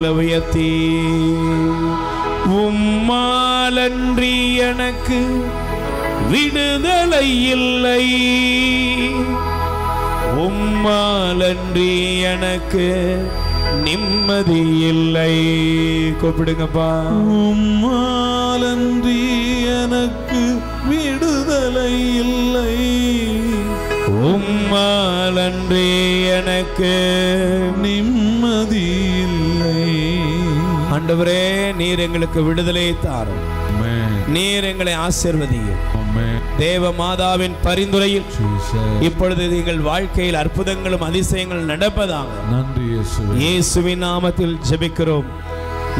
உயர்த்தி உம்மாலன்றி எனக்கு விடுதலை இல்லை, உம்மாலன்றி எனக்கு நிம்மதி இல்லை. கூப்பிடுங்கப்பா. உம்மாலன்றி எனக்கு விடுதலை இல்லை, உம்மாலன்றி எனக்கு நிம்மதி இல்லை. ஆண்டவரே, நீர் எங்களுக்கு விடுதலை தாரும், நீர் எங்களை ஆசீர்வதியும். தேவ மாதாவின் பரிந்துரையில் இப்பொழுது எங்கள் வாழ்க்கையில் அற்புதங்களும் அதிசயங்களும் நடப்பதாக நன்றி இயேசுவின் நாமத்தில் ஜெபிக்கிறோம்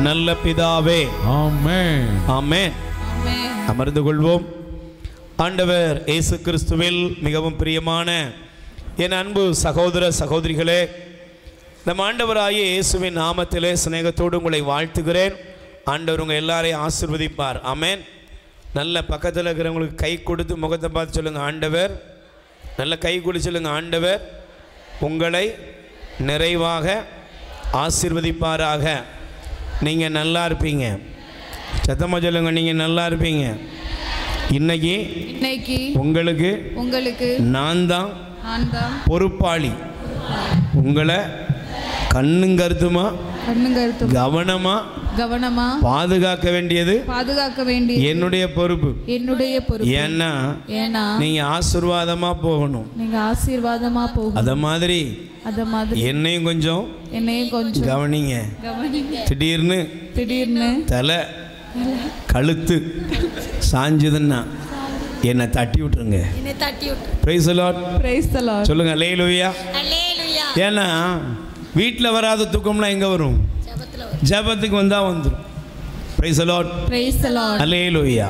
நல்ல பிதாவே, ஆமென். ஆமென். அமர்ந்து கொள்வோம். ஆண்டவர் இயேசு கிறிஸ்துவில் மிகவும் பிரியமான என் அன்பு சகோதர சகோதரிகளே, நம் ஆண்டவராகிய இயேசுவின் நாமத்திலே சிநேகத்தோடு உங்களை வாழ்த்துகிறேன். ஆண்டவர் உங்கள் எல்லாரையும் ஆசீர்வதிப்பார். ஆமென். நல்ல பக்கத்தில் இருக்கிறவங்களுக்கு கை கொடுத்து முகத்தை பார்த்து சொல்லுங்கள், ஆண்டவர். நல்ல கை கொடுத்து சொல்லுங்கள், ஆண்டவர் உங்களை நிறைவாக ஆசீர்வதிப்பாராக. நீங்கள் நல்லா இருப்பீங்க. சத்தமாக சொல்லுங்கள், நீங்கள் நல்லா இருப்பீங்க. இன்னைக்கு உங்களுக்கு நான் தான் பொறுப்பாளி. உங்களை கண்ணுங்கருத்துமா கவனமா பாதுகாக்க வேண்டியது என்னுடைய பொறுப்பு. ஏன்னா நீங்க ஆசீர்வாதமா போகணும். அத மாதிரி என்னையும் கொஞ்சம் கவனிங்க. திடீர்னு தலை கழுத்து சாஞ்சுதுன்னா என்னை தட்டி விட்டுருங்க. பிரைஸ் தி லார்ட் சொல்லுங்க, அல்லேலூயா. ஏன்னா வீட்டில் வராத தூக்கம்லாம் எங்கே வரும்? ஜெபத்துக்கு வந்தால் வந்துடும். பிரைஸ் தி லார்ட், அல்லேலூயா.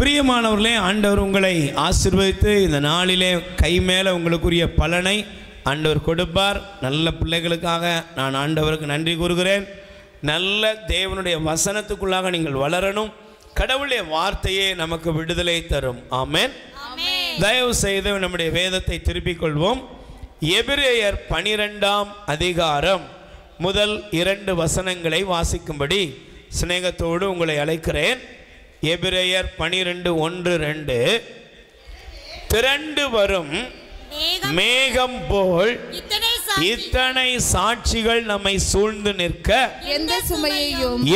பிரியமானவர்களே, ஆண்டவர் உங்களை ஆசீர்வதித்து இந்த நாளிலே கை மேலே உங்களுக்குரிய பலனை ஆண்டவர் கொடுப்பார். நல்ல பிள்ளைகளுக்காக நான் ஆண்டவருக்கு நன்றி கூறுகிறேன். நல்ல தேவனுடைய வசனத்துக்குள்ளாக நீங்கள் வளரணும். கடவுளுடைய வார்த்தையே நமக்கு விடுதலை தரும். ஆமென். தயவு செய்து நம்முடைய வேதத்தை திருப்பிக் கொள்வோம். எபிரேயர் 12ஆம் அதிகாரம் முதல் 2 வசனங்களை வாசிக்கும்படி சிநேகத்தோடு உங்களை அழைக்கிறேன். எபிரேயர் 12:1-2. திரண்டு வரும் மேகம் போல் இத்தனை சாட்சிகள் நம்மை சூழ்ந்து நிற்க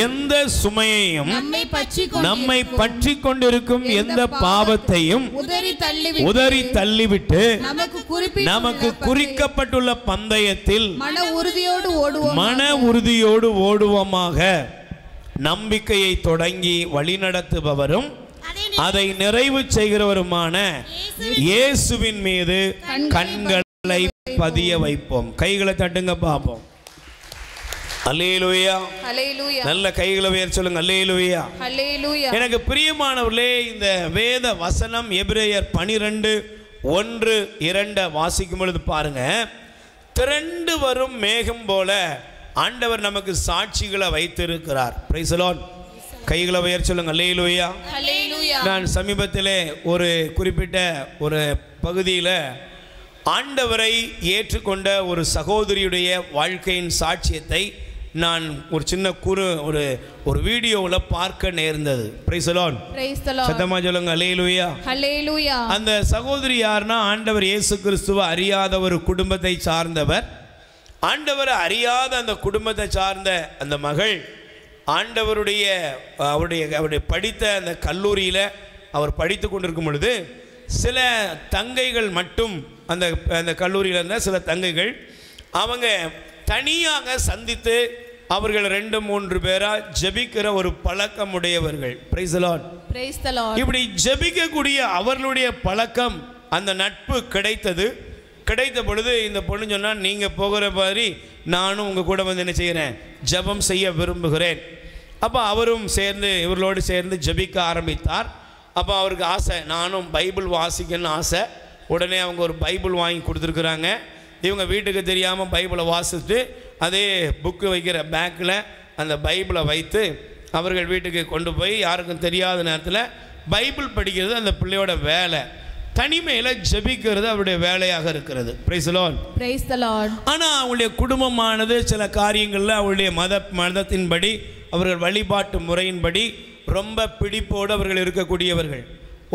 எந்த சுமையையும் நம்மை பற்றி கொண்டிருக்கும் எந்த பாவத்தையும் உதறி தள்ளிவிட்டு நமக்கு குறிக்கப்பட்டுள்ள பந்தயத்தில் மன உறுதியோடு ஓடுவோமாக. நம்பிக்கையை தொடங்கி வழிநடத்துபவரும் அதை நிறைவு செய்கிறவருமான இயேசுவின் மீது கண்களை பதிய வைப்போம். கைகளை தட்டுங்க பார்ப்போம். அல்லேலூயா. நல்ல கைகளை உயர்த்தி சொல்லுங்க, அல்லேலூயா. எனக்கு பிரியமானவர்களே, இந்த வேத வசனம் எபிரேயர் 12:1-2 வாசிக்கும் பொழுது பாருங்க, திரண்டு வரும் மேகம் போல ஆண்டவர் நமக்கு சாட்சிகளை வைத்திருக்கிறார். Price the Lord. கைகளை உயர்த்தி சொல்லுங்க, அல்லேலூயா. நான் சமீபத்திலே ஒரு குறிப்பிட்ட ஒரு பகுதியில் ஆண்டவரை ஏற்றுக்கொண்ட ஒரு சகோதரியுடைய வாழ்க்கையின் சாட்சியத்தை நான் ஒரு சின்ன ஒரு வீடியோவில் பார்க்க நேர்ந்தது. Price the Lord. சத்தமா சொல்லுங்க, அல்லேலூயா. அந்த சகோதரி யாருன்னா, ஆண்டவர் இயேசு கிறிஸ்துவை அறியாத ஒரு குடும்பத்தை சார்ந்தவர். ஆண்டவரை அறியாத அந்த குடும்பத்தை சார்ந்த அந்த மகள் அவருடைய படித்த அந்த கல்லூரியில் அவர் படித்து கொண்டிருக்கும் பொழுது சில தங்கைகள் மட்டும் அந்த கல்லூரியில் இருந்த சில தங்கைகள் அவங்க தனியாக சந்தித்து அவர்கள் 2-3 பேராக ஜெபிக்கிற ஒரு பழக்கம் உடையவர்கள். Price the Lord. இப்படி ஜெபிக்கக்கூடிய அவர்களுடைய பழக்கம், அந்த நட்பு கிடைத்த பொழுது இந்த பொண்ணு சொன்னால், நீங்கள் போகிற மாதிரி நானும் உங்கள் கூட வந்து என்ன செய்கிறேன், ஜெபம் செய்ய விரும்புகிறேன். அப்போ அவரும் சேர்ந்து இவர்களோடு சேர்ந்து ஜெபிக்க ஆரம்பித்தார். அப்போ அவருக்கு ஆசை, நானும் பைபிள் வாசிக்கணும்னு ஆசை. உடனே அவங்க ஒரு பைபிள் வாங்கி கொடுத்துருக்குறாங்க. இவங்க வீட்டுக்கு தெரியாமல் பைபிளை வாசித்து அதே புக்கு வைக்கிற பேக்கில் அந்த பைபிளை வைத்து அவர்கள் வீட்டுக்கு கொண்டு போய் யாருக்கும் தெரியாத நேரத்தில் பைபிள் படிக்கிறது அந்த பிள்ளையோட வேலை. தனிமையில் ஜெபிக்கிறது அவருடைய வேலையாக இருக்கிறது. Price the Lord. Praise the Lord. ஆனால் அவங்களுடைய குடும்பமானது சில காரியங்களில் அவருடைய மதத்தின்படி அவர்கள் வழிபாட்டு முறையின்படி ரொம்ப பிடிப்போடு அவர்கள் இருக்கக்கூடியவர்கள்.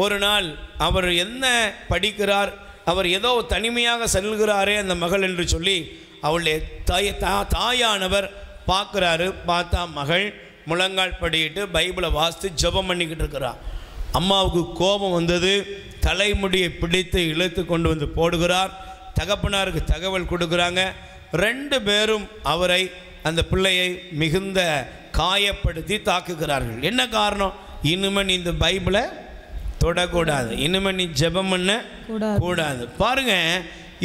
ஒரு நாள் அவர் என்ன படிக்கிறார், அவர் ஏதோ தனிமையாக செல்கிறாரே அந்த மகள் என்று சொல்லி அவளுடைய தாயானவர் பார்க்குறாரு. பார்த்தா மகள் முழங்கால் படிக்கிட்டு பைபிளை வாசித்து ஜெபம் பண்ணிக்கிட்டு இருக்கிறார். அம்மாவுக்கு கோபம் வந்தது. தலைமுடியை பிடித்து இழுத்து கொண்டு வந்து போடுகிறார். தகப்பனாருக்கு தகவல் கொடுக்குறாங்க. 2 பேரும் அவரை, அந்த பிள்ளையை மிகுந்த காயப்படுத்தி தாக்குகிறார்கள். என்ன காரணம்? இனிமே நீ இந்த பைபிளை தொடக்கூடாது, இனிமே நீ ஜெபம் பண்ண கூடாது. பாருங்க,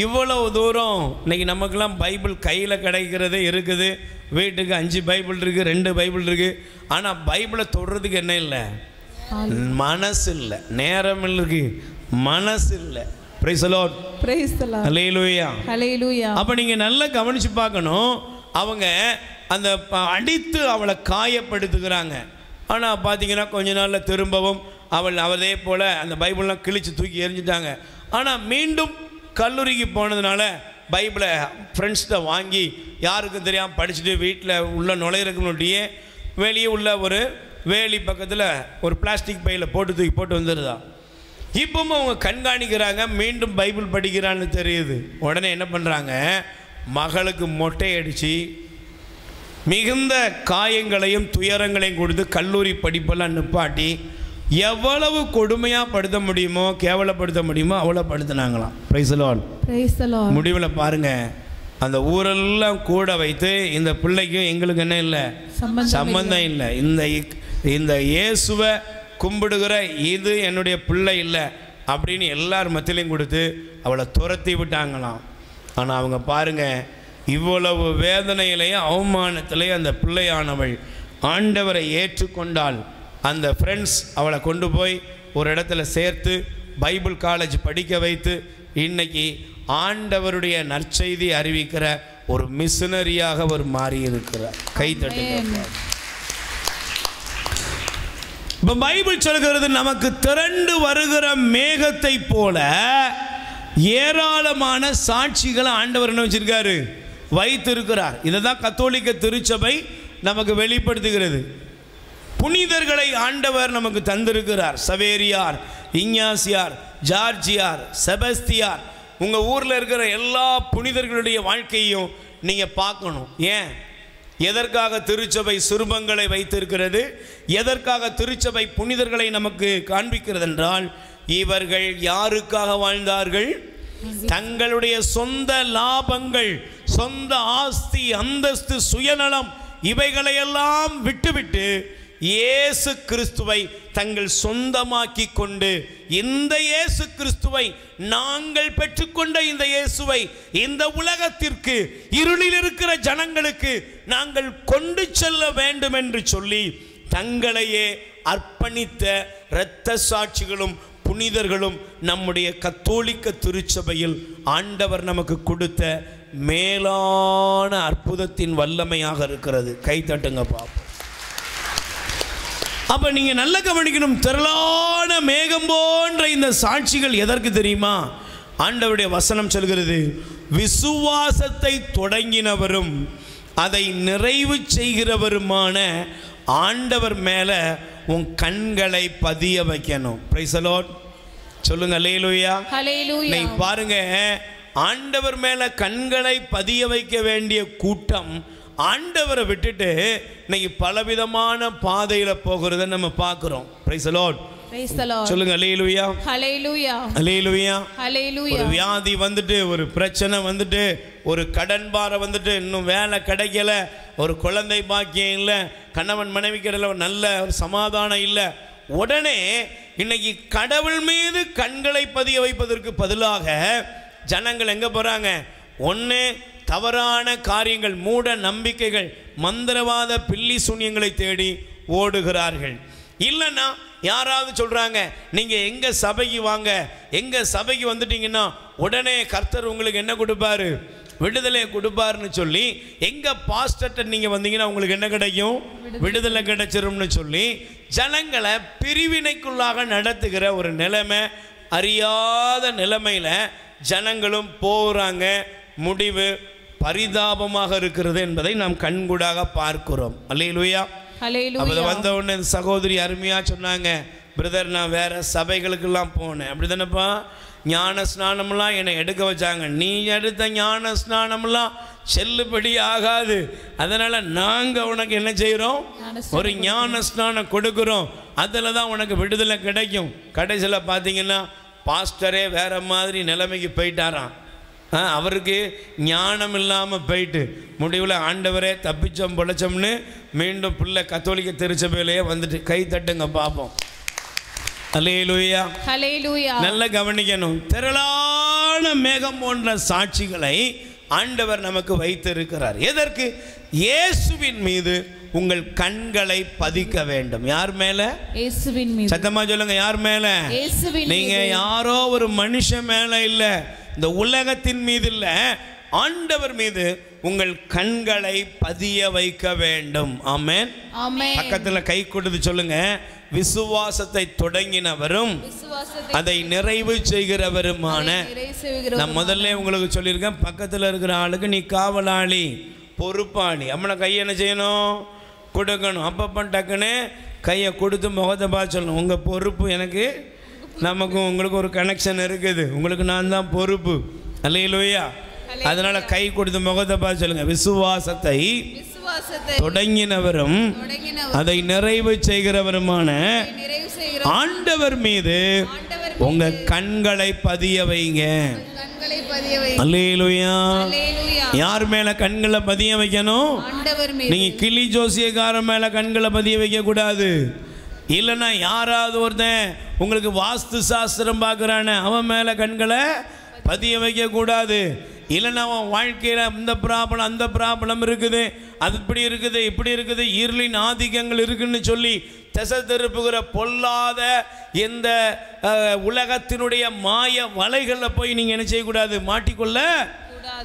இவ்வளவு தூரம் இன்னைக்கு நமக்கெல்லாம் பைபிள் கையில் கிடைக்கிறதே இருக்குது. வீட்டுக்கு 5 பைபிள் இருக்குது, 2 பைபிள் இருக்குது. ஆனால் பைபிளை தொடுறதுக்கு என்ன இல்லை? மனசு இல்லை, நேரம் இருக்கு, மனசு இல்லை. Price the Lord. Praise the Lord. Hallelujah. Hallelujah. அப்போ நீங்கள் நல்லா கவனித்து பார்க்கணும். அவங்க அந்த அடித்து அவளை காயப்படுத்துகிறாங்க. ஆனால் பார்த்தீங்கன்னா கொஞ்ச நாளில் திரும்பவும் அவள் அதே போல் அந்த பைபிள்லாம் கிழித்து தூக்கி எறிஞ்சிட்டாங்க. ஆனால் மீண்டும் கல்லூரிக்கு போனதுனால பைபிளை ஃப்ரெண்ட்ஸ்கிட்ட வாங்கி யாருக்கும் தெரியாமல் படிச்சுட்டு வீட்டில் உள்ள நுழையிறதுக்கு முன்னாடியே வெளியே உள்ள ஒரு வேலி பக்கத்தில் ஒரு பிளாஸ்டிக் பையில் தூக்கி போட்டு வந்துடுதா. இப்பவும் அவங்க கண்காணிக்கிறாங்க. மீண்டும் பைபிள் படிக்கிறான்னு தெரியுது. உடனே என்ன பண்ணுறாங்க? மகளுக்கு மொட்டை அடித்து மிகுந்த காயங்களையும் துயரங்களையும் கொடுத்து கல்லூரி படிப்பெல்லாம் நிப்பாட்டி எவ்வளவு கொடுமையாக படுத்த முடியுமோ, கேவலப்படுத்த முடியுமோ அவ்வளோ படுத்தினாங்களாம். Praise the Lord. Praise the Lord. முடிவில் பாருங்கள், அந்த ஊரெல்லாம் கூட வைத்து இந்த பிள்ளைக்கும் எங்களுக்கு என்ன இல்லை, சம்பந்தம் இல்லை, இந்த இயேசுவை கும்பிடுகிற இது என்னுடைய பிள்ளை இல்லை அப்படின்னு எல்லார் மத்தியிலையும் கொடுத்து அவளை துரத்தி விட்டாங்களாம். ஆனால் அவங்க பாருங்கள், இவ்வளவு வேதனையிலேயும் அவமானத்திலேயே அந்த பிள்ளையானவள் ஆண்டவரை ஏற்றுக்கொண்டாள். அந்த ஃப்ரெண்ட்ஸ் அவளை கொண்டு போய் ஒரு இடத்துல சேர்த்து பைபிள் காலேஜ் படிக்க வைத்து இன்னைக்கு ஆண்டவருடைய நற்செய்தி அறிவிக்கிற ஒரு மிஷனரியாக அவர் மாறி இருக்கிறார். கைத்தட்டுங்க. இப்போ பைபிள் சொல்கிறது, நமக்கு திரண்டு வருகிற மேகத்தை போல ஏராளமான சாட்சிகளை ஆண்டவர் என்ன வச்சிருக்காரு, வைத்திருக்கிறார். இதை தான் கத்தோலிக்க திருச்சபை நமக்கு வெளிப்படுத்துகிறது. புனிதர்களை ஆண்டவர் நமக்கு தந்திருக்கிறார். சவேரியார், இஞ்ஞாசியார், ஜார்ஜியார், செபஸ்தியார். உங்கள் ஊரில் இருக்கிற எல்லா புனிதர்களுடைய வாழ்க்கையும் நீங்கள் பார்க்கணும். ஏன்? எதற்காக திருச்சபை சுரூபங்களை வைத்திருக்கிறது? எதற்காக திருச்சபை புனிதர்களை நமக்கு காண்பிக்கிறது என்றால், இவர்கள் யாருக்காக வாழ்ந்தார்கள்? தங்களுடைய சொந்த லாபங்கள், சொந்த ஆஸ்தி, அந்தஸ்து, சுயநலம் இவைகளையெல்லாம் விட்டுவிட்டு இயேசு கிறிஸ்துவை தங்கள் சொந்தமாக்கி கொண்டு, இந்த இயேசு கிறிஸ்துவை, நாங்கள் பெற்றுக்கொண்ட இந்த இயேசுவை இந்த உலகத்திற்கு, இருளில் இருக்கிற ஜனங்களுக்கு நாங்கள் கொண்டு செல்ல வேண்டும் என்று சொல்லி தங்களையே அர்ப்பணித்த இரத்த சாட்சிகளும் புனிதர்களும் நம்முடைய கத்தோலிக்க திருச்சபையில் ஆண்டவர் நமக்கு கொடுத்த மேலான அற்புதத்தின் வல்லமையாக இருக்கிறது. கை தட்டுங்க பாப்போம். அப்போ நீங்கள் நல்லா கவனிக்கணும். திரளான மேகம் போன்ற இந்த சாட்சிகள் எதற்கு தெரியுமா? ஆண்டவருடைய வசனம் சொல்கிறது, விசுவாசத்தை தொடங்கினவரும் அதை நிறைவு செய்கிறவருமான ஆண்டவர் மேலே உன் கண்களை பதிய வைக்கணும். Price the Lord. சொல்லுங்க அல்லேலூயா. ஹல்லேலூயா. நீ பாருங்க, ஆண்டவர் மேலே கண்களை பதிய வைக்க வேண்டிய கூட்டம் ஆண்டவரை விட்டுட்டு இன்னைக்கு பலவிதமான பாதையில் போகிறத நம்ம பார்க்குறோம். Price the Lord. Praise the Lord. சொல்லுங்க அல்லேலூயா. ஹல்லேலூயா. அல்லேலூயா. ஹல்லேலூயா. ஒரு வியாதி வந்துட்டு, ஒரு பிரச்சனை வந்துட்டு, ஒரு கடன் பாரம் வந்துட்டு, இன்னும் வேலை கிடைக்கல, ஒரு குழந்தை பாக்கியம் இல்லை, கணவன் மனைவிக்கிடையில நல்ல ஒரு சமாதானம் இல்லை. உடனே இன்னைக்கு கடவுள் மீது கண்களை பதிய வைப்பதற்கு பதிலாக ஜனங்கள் எங்கே போகிறாங்க? ஒன்று தவறான காரியங்கள், மூட நம்பிக்கைகள், மந்திரவாத பில்லி சூன்யங்களை தேடி ஓடுகிறார்கள். இல்லைன்னா யாராவது சொல்கிறாங்க, நீங்கள் எங்கள் சபைக்கு வாங்க, எங்கள் சபைக்கு வந்துட்டீங்கன்னா உடனே கர்த்தர் உங்களுக்கு என்ன கொடுப்பாரு? விடுதலை கொடுப்பாருன்னு சொல்லி, எங்கள் பாஸ்டர்ட்ட நீங்கள் வந்தீங்கன்னா உங்களுக்கு என்ன கிடைக்கும்? விடுதலை கிடைச்சிரும்னு சொல்லி ஜனங்களை பிரிவினைக்குள்ளாக நடத்துகிற ஒரு நிலைமை அறியாத நிலைமையில் ஜனங்களும் போகிறாங்க. முடிவு பரிதாபமாக இருக்கிறது என்பதை நாம் கண்கூடாக பார்க்கிறோம். அல்லேலூயா. அப்போ வந்த உடனே சகோதரி அருமையாக சொன்னாங்க, பிரதர் நான் வேறு சபைகளுக்கெல்லாம் போனேன். அப்படி தானேப்பா, ஞான ஸ்நானம்லாம் என்னை எடுக்க வச்சாங்க. நீ எடுத்த ஞான ஸ்நானம்லாம் செல்லுபடி ஆகாது. அதனால் நாங்கள் உனக்கு என்ன செய்கிறோம், ஒரு ஞான ஸ்நானம் கொடுக்குறோம். அதில் தான் உனக்கு விடுதலை கிடைக்கும். கடைசியில் பார்த்தீங்கன்னா பாஸ்டரே வேறு மாதிரி நிலைமைக்கு போயிட்டாராம். அவருக்கு ஞானம் இல்லாமல் போயிட்டு முடிவில் ஆண்டவரே தப்பிச்சோம் பொழைச்சோம்னு மீண்டும் பிள்ளை கத்தோலிக்க திருச்சபையிலேயே வந்துட்டு. கை தட்டுங்க பார்ப்போம். அல்லேலூயா. நல்ல கவனிக்கணும். திரளான மேகம் போன்ற சாட்சிகளை ஆண்டவர் நமக்கு வைத்திருக்கிறார். எதற்கு? இயேசுவின் மீது உங்கள் கண்களை பதிக்க வேண்டும். யார் மேல? இயேசுவின் மீது. சத்தமா சொல்லுங்க, யார் மேல? இயேசுவின். நீங்க யாரோ ஒரு மனுஷன் மேல இல்ல, இந்த உலகத்தின் மீது இல்ல, ஆண்டவர் மீது உங்கள் கண்களை பதிய வைக்க வேண்டும். ஆமென். பக்கத்துல கை கொடுத்து சொல்லுங்க, விசுவாசத்தை தொடங்கினவரும் அதை நிறைவு செய்கிறவருமான. நான் முதல்ல உங்களுக்கு சொல்லியிருக்கேன், பக்கத்தில் இருக்கிற ஆளுக்கு நீ காவலாளி, பொறுப்பாளி. அம்மனை கையை என்ன செய்யணும், கொடுக்கணும். அப்பப்போ டக்குன்னு கையை கொடுத்து முகத்தை பார்த்து சொல்லணும், உங்கள் பொறுப்பு எனக்கு, நமக்கும் உங்களுக்கு ஒரு கனெக்ஷன் இருக்குது, உங்களுக்கு நான் தான் பொறுப்பு. அல்லேலூயா. அதனால கை கொடுத்து முகத்தை பார்த்து சொல்லுங்க, விசுவாசத்தை தொடங்கினவரும் அதை நிறைவு செய்கிறவருமான ஆண்டவர் மீது உங்க கண்களை பதிய வைங்க. அல்லேலூயா. யார் மேல கண்களை பதிய வைக்கணும்? நீங்க கிளி ஜோசியக்காரன் மேல கண்களை பதிய வைக்க கூடாது. இல்லைன்னா யாராவது ஒருத்தன் உங்களுக்கு வாஸ்து சாஸ்திரம் பார்க்குறானே அவன் மேலே கண்களை பதிய வைக்க கூடாது. இல்லைன்னா அவன் வாழ்க்கையில் இந்த ப்ராப்ளம் அந்த ப்ராப்ளம் இருக்குது, அது இப்படி இருக்குது இப்படி இருக்குது, இருளின் ஆதிக்கங்கள் இருக்குன்னு சொல்லி திசை திருப்புகிற பொல்லாத எந்த உலகத்தினுடைய மாய வலைகளில் போய் நீங்கள் என்ன செய்யக்கூடாது, மாட்டிக்கொள்ள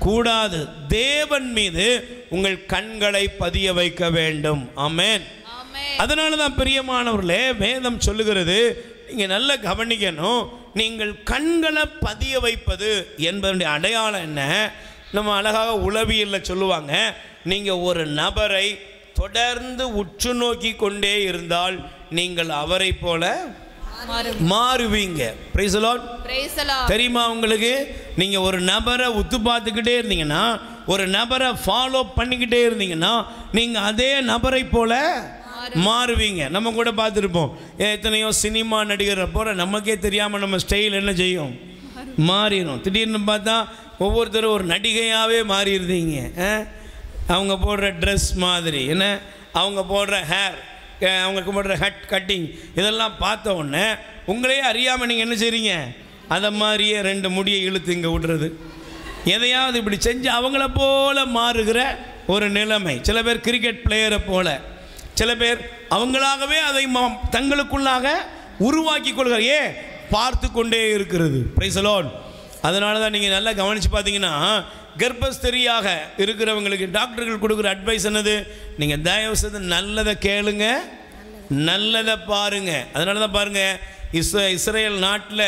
கூடாது. தேவன் மீது உங்கள் கண்களை பதிய வைக்க வேண்டும். ஆமென். அதனால தான் பிரியமானவர்களே, வேதம் சொல்லுகிறது, நீங்கள் நல்லா கவனிக்கணும், நீங்கள் கண்களை பதிய வைப்பது என்பதனுடைய அடையாளம் என்ன? நம்ம அழகாக உளவியலில் சொல்லுவாங்க, நீங்கள் ஒரு நபரை தொடர்ந்து உற்று நோக்கி கொண்டே இருந்தால் நீங்கள் அவரை போல மாறுவீங்க. Price the Lord. தெரியுமா உங்களுக்கு? நீங்கள் ஒரு நபரை உத்து பார்த்துக்கிட்டே இருந்தீங்கன்னா, ஒரு நபரை ஃபாலோ பண்ணிக்கிட்டே இருந்தீங்கன்னா நீங்கள் அதே நபரை போல மாறுவீங்க. நம்ம கூட பார்த்துருப்போம், எத்தனையோ சினிமா நடிகரை போகிற நமக்கே தெரியாமல் நம்ம ஸ்டைல் என்ன செய்யும், மாறிடும். திடீர்னு பார்த்தா ஒவ்வொருத்தரும் ஒரு நடிகையாகவே மாறிடுறீங்க. அவங்க போடுற ட்ரெஸ் மாதிரி என்ன, அவங்க போடுற ஹேர், அவங்க போடுற கட்டிங், இதெல்லாம் பார்த்த உடனே உங்களையே அறியாமல் நீங்கள் என்ன செய்கிறீங்க, அதை மாதிரியே ரெண்டு முடியை இழுத்து இங்கே விடுறது, எதையாவது இப்படி செஞ்சு அவங்கள போல மாறுகிற ஒரு நிலைமை. சில பேர் கிரிக்கெட் பிளேயரை போல, சில பேர் அவங்களாகவே அதை தங்களுக்குள்ளாக உருவாக்கி கொள்கிற பார்த்து கொண்டே இருக்கிறது. Price the Lord. அதனால தான் நீங்கள் நல்லா கவனித்து பார்த்தீங்கன்னா, கர்ப்பஸ்திரியாக இருக்கிறவங்களுக்கு டாக்டர்கள் கொடுக்குற அட்வைஸ் என்னது, நீங்கள் தயவு செய்து நல்லதை கேளுங்க, நல்லதை பாருங்க. அதனால தான் பாருங்கள், இஸ்ரேல் நாட்டில்